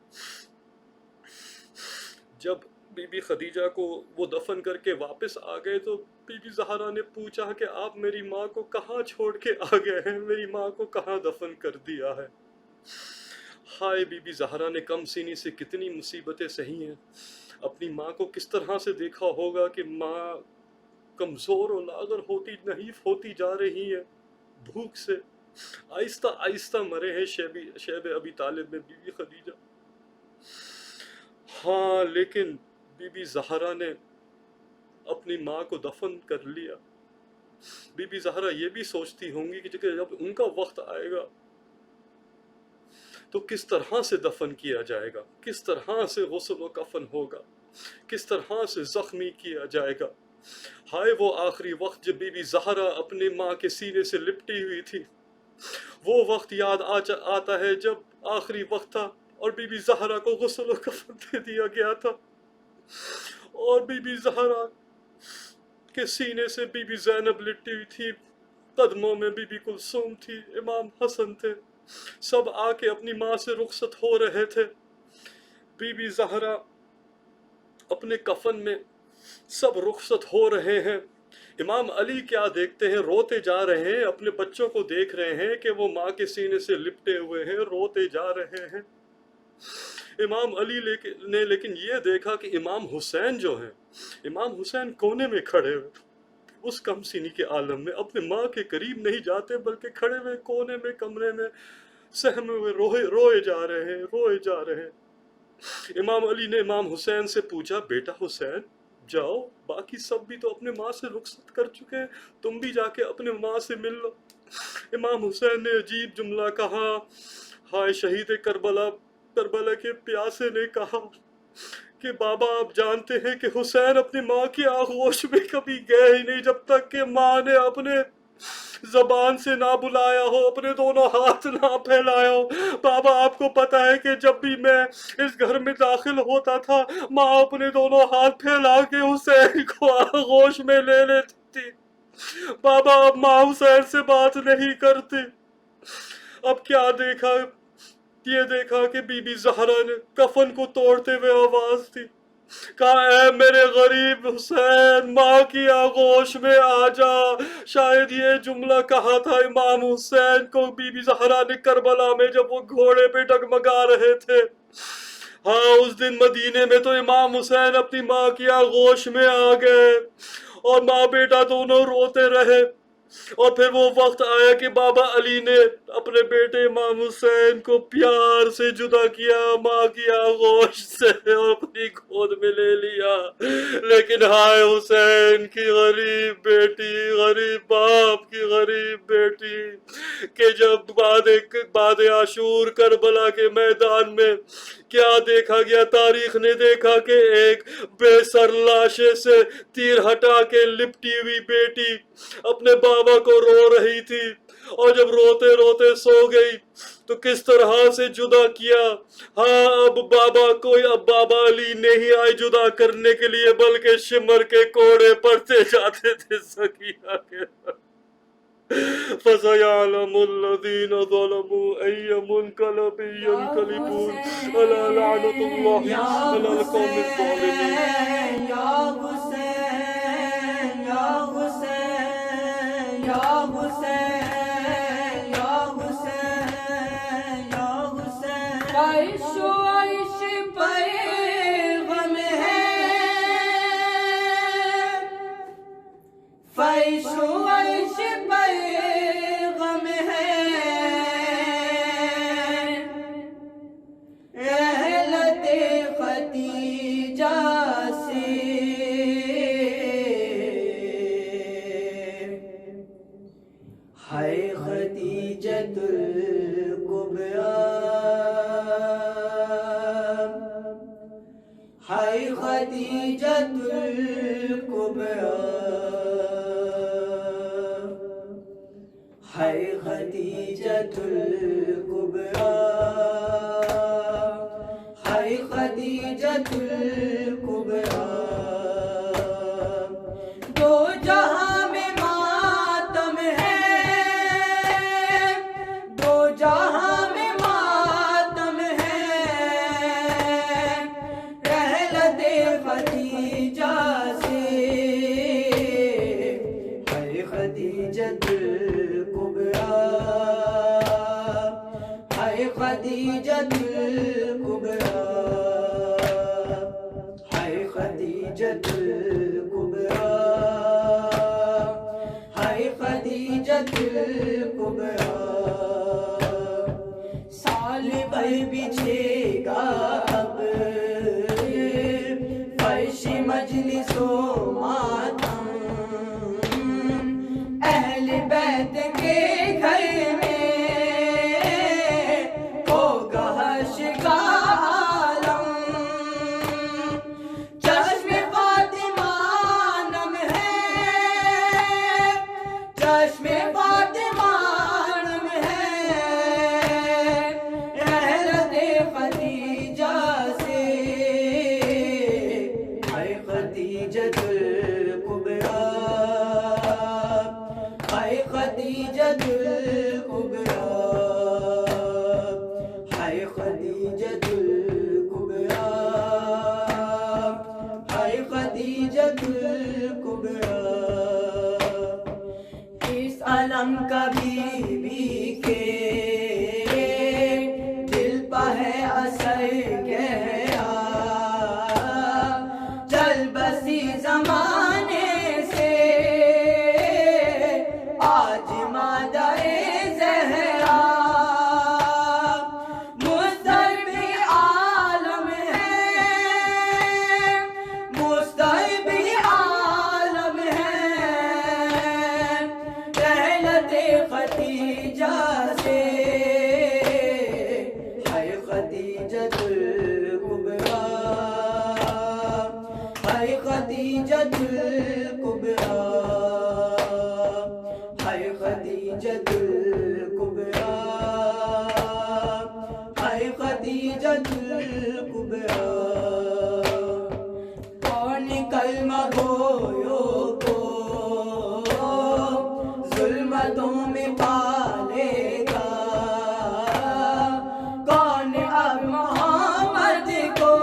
جب بی بی خدیجہ کو وہ دفن کر کے واپس آ گئے تو بی بی زہرا نے پوچھا کہ آپ میری ماں کو کہاں چھوڑ کے آ گئے ہیں؟ میری ماں کو کہاں دفن کر دیا ہے؟ ہائے، بی بی زہرا نے کم سینی سے کتنی مصیبتیں سہی ہیں۔ اپنی ماں کو کس طرح سے دیکھا ہوگا کہ ماں کمزور و لاغر ہوتی نحیف ہوتی جا رہی ہے، بھوک سے آہستہ آہستہ مرے ہیں شیب ابی طالب میں بی بی خدیجہ۔ ہاں، لیکن بی بی زہرا نے اپنی ماں کو دفن کر لیا۔ بی بی زہرا یہ بھی سوچتی ہوں گی کہ جب ان کا وقت آئے گا تو کس طرح سے دفن کیا جائے گا، کس طرح سے غسل و کفن ہوگا، کس طرح سے زخمی کیا جائے گا۔ ہائے، وہ آخری وقت جب بی بی زہرا اپنی ماں کے سینے سے لپٹی ہوئی تھی، وہ وقت یاد آتا ہے جب آخری وقت تھا اور بی بی زہرا کو غسل و کفن دے دیا گیا تھا، اور بی بی زہرا کے سینے سے بی بی زینب لپٹی ہوئی تھی، قدموں میں بی بی کلثوم تھی، امام حسن تھے، سب آ کے اپنی ماں سے رخصت ہو رہے تھے۔ بی بی زہرا اپنے کفن میں، سب رخصت ہو رہے ہیں۔ امام علی کیا دیکھتے ہیں؟ روتے جا رہے ہیں، اپنے بچوں کو دیکھ رہے ہیں کہ وہ ماں کے سینے سے لپٹے ہوئے ہیں، روتے جا رہے ہیں۔ امام علی نے لیکن یہ دیکھا کہ امام حسین جو ہیں، امام حسین کونے میں کھڑے ہوئے، اس کم سینی کے عالم میں اپنے ماں کے قریب نہیں جاتے، بلکہ کھڑے ہوئے کونے میں کمرے میں سہمے ہوئے روئے جا رہے ہیں۔ امام علی نے امام حسین سے پوچھا، بیٹا حسین جاؤ، باقی سب بھی تو اپنے ماں سے رخصت کر چکے ہیں، تم بھی جا کے اپنے ماں سے مل لو۔ امام حسین نے عجیب جملہ کہا، ہائے، شہید کربلا کے پیاسے نے کہا کہ بابا آپ جانتے ہیں کہ حسین اپنی ماں کی آغوش میں کبھی گئے ہی نہیں جب تک کہ ماں نے اپنے زبان سے نہ بلایا ہو، اپنے دونوں ہاتھ نہ پھیلایا ہو۔ بابا آپ کو پتا ہے کہ جب بھی میں اس گھر میں داخل ہوتا تھا، ماں اپنے دونوں ہاتھ پھیلا کے حسین کو آغوش میں لے لیتی تھی۔ بابا اب ماں حسین سے بات نہیں کرتی۔ اب کیا دیکھا؟ یہ دیکھا کہ بی بی زہرا نے کفن کو توڑتے ہوئے آواز دی، کہا، اے میرے غریب حسین، ماں کی آغوش میں آ جا۔ شاید یہ جملہ کہا تھا امام حسین کو بی بی زہرا نے کربلا میں جب وہ گھوڑے پہ ڈگمگا رہے تھے۔ ہاں، اس دن مدینے میں تو امام حسین اپنی ماں کی آغوش میں آ گئے اور ماں بیٹا دونوں روتے رہے، اور پھر وہ وقت آیا کہ بابا علی نے اپنے بیٹے امام حسین کو پیار سے جدا کیا ماں کی آغوش سے اور اپنی گود میں لے لیا۔ لیکن ہائے حسین کی غریب بیٹی، غریب باپ کی غریب بیٹی، کہ جب بعد عاشور کربلا کے میدان میں کیا دیکھا گیا؟ تاریخ نے دیکھا کہ ایک بے سر لاشے سے تیر ہٹا کے لپٹی ہوئی بیٹی اپنے بابا کو رو رہی تھی، اور جب روتے روتے سو گئی تو کس طرح سے جدا کیا. ہاں اب بابا علی نہیں آئے جدا کرنے کے لیے بلکہ شمر کے کوڑے پڑتے جاتے تھے سکینہ کے. فَسَيَعْلَمُ الَّذِينَ ظَلَمُوا أَيَّ مُنْقَلَبٍ يَنْقَلِبُونَ أَلَا لَعْنَةُ اللَّهِ عَلَى الْقَوْمِ الظَّالِمِينَ. یا حسین یا حسین یا حسین یا حسین یا حسین. عیش و عیش پر غم ہے فیش و عیش پر غم ہے رحلت خدیجہ سے ہے خدیجۃ الکبریٰ ہے خدیجۃ الکبریٰ ہے خدیجۃ الکبریٰ ہے خدیجۃ الکبریٰ. دو جہاں میں ماتم ہے دو جہاں میں ماتم ہے رحلت خدیجہ سے ہے خدیجۃ الکبریٰ ہے خدیجۃ الکبریٰ ہے خدیجۃ الکبریٰ ہے خدیجۃ الکبریٰ. سال بھر بچھے گا اب فرش مجلس و ماتم اہل بیت کے گھر میں ہوگا حشر کا عالم. چشم فاطمہ نم ہے چشم فاطمہ نم ہے رحلت خدیجہ سے ہے خدیجۃ الکبریٰ ہے خدیجۃ الکبریٰ ہے خدیجۃ الکبریٰ ہے خدیجۃ الکبریٰ. اس علم کا بیوی کے دل پہ ہے اثر گہرا چل بسی زمانے سے آج مادہ زہرا مضطرب عالم ہے مضطرب عالم ہے رحلت خدیجہ سے ہے خدیجۃ الکبریٰ ہے خدیجۃ الکبریٰ ہے خدیجۃ الکبریٰ ہے خدیجۃ الکبریٰ. کون کلمہ گویوں کو ظلمتوں میں پالے گا کون اب محمد کو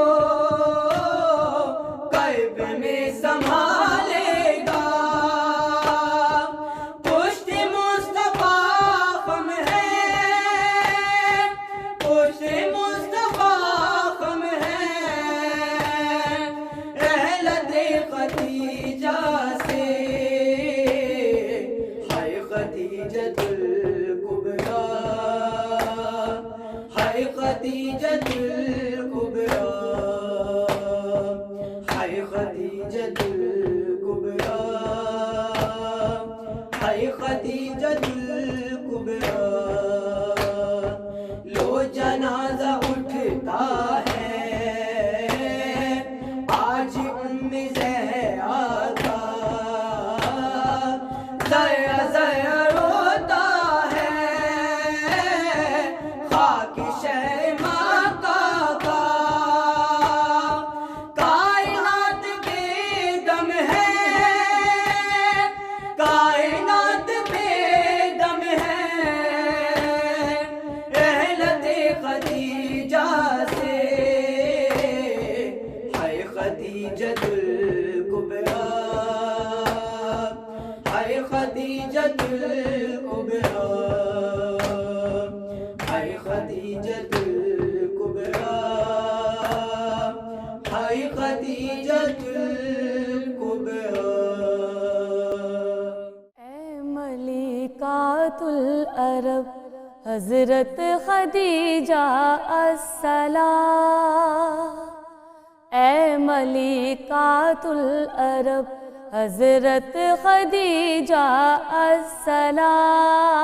قلب میں سنبھالے گا. پشت مصطفیٰ خم ہے پشت مصطفیٰ خم ہے رحلت خدیجہ سے ہے خدیجۃ الکبریٰ ہے خدیجۃ الکبریٰ ہے خدیجۃ الکبریٰ ہے خدیجۃ الکبریٰ. لو جنازہ اٹھتا ہے آج ام زہرا کا ذرا ذرا روتا ہے خدیجۃ الکبریٰ ہائے خدیجۃ الکبریٰ اے ملکات العرب حضرت خدیجہ السلام، اے ملکات العرب حضرت خدیجہ السلام،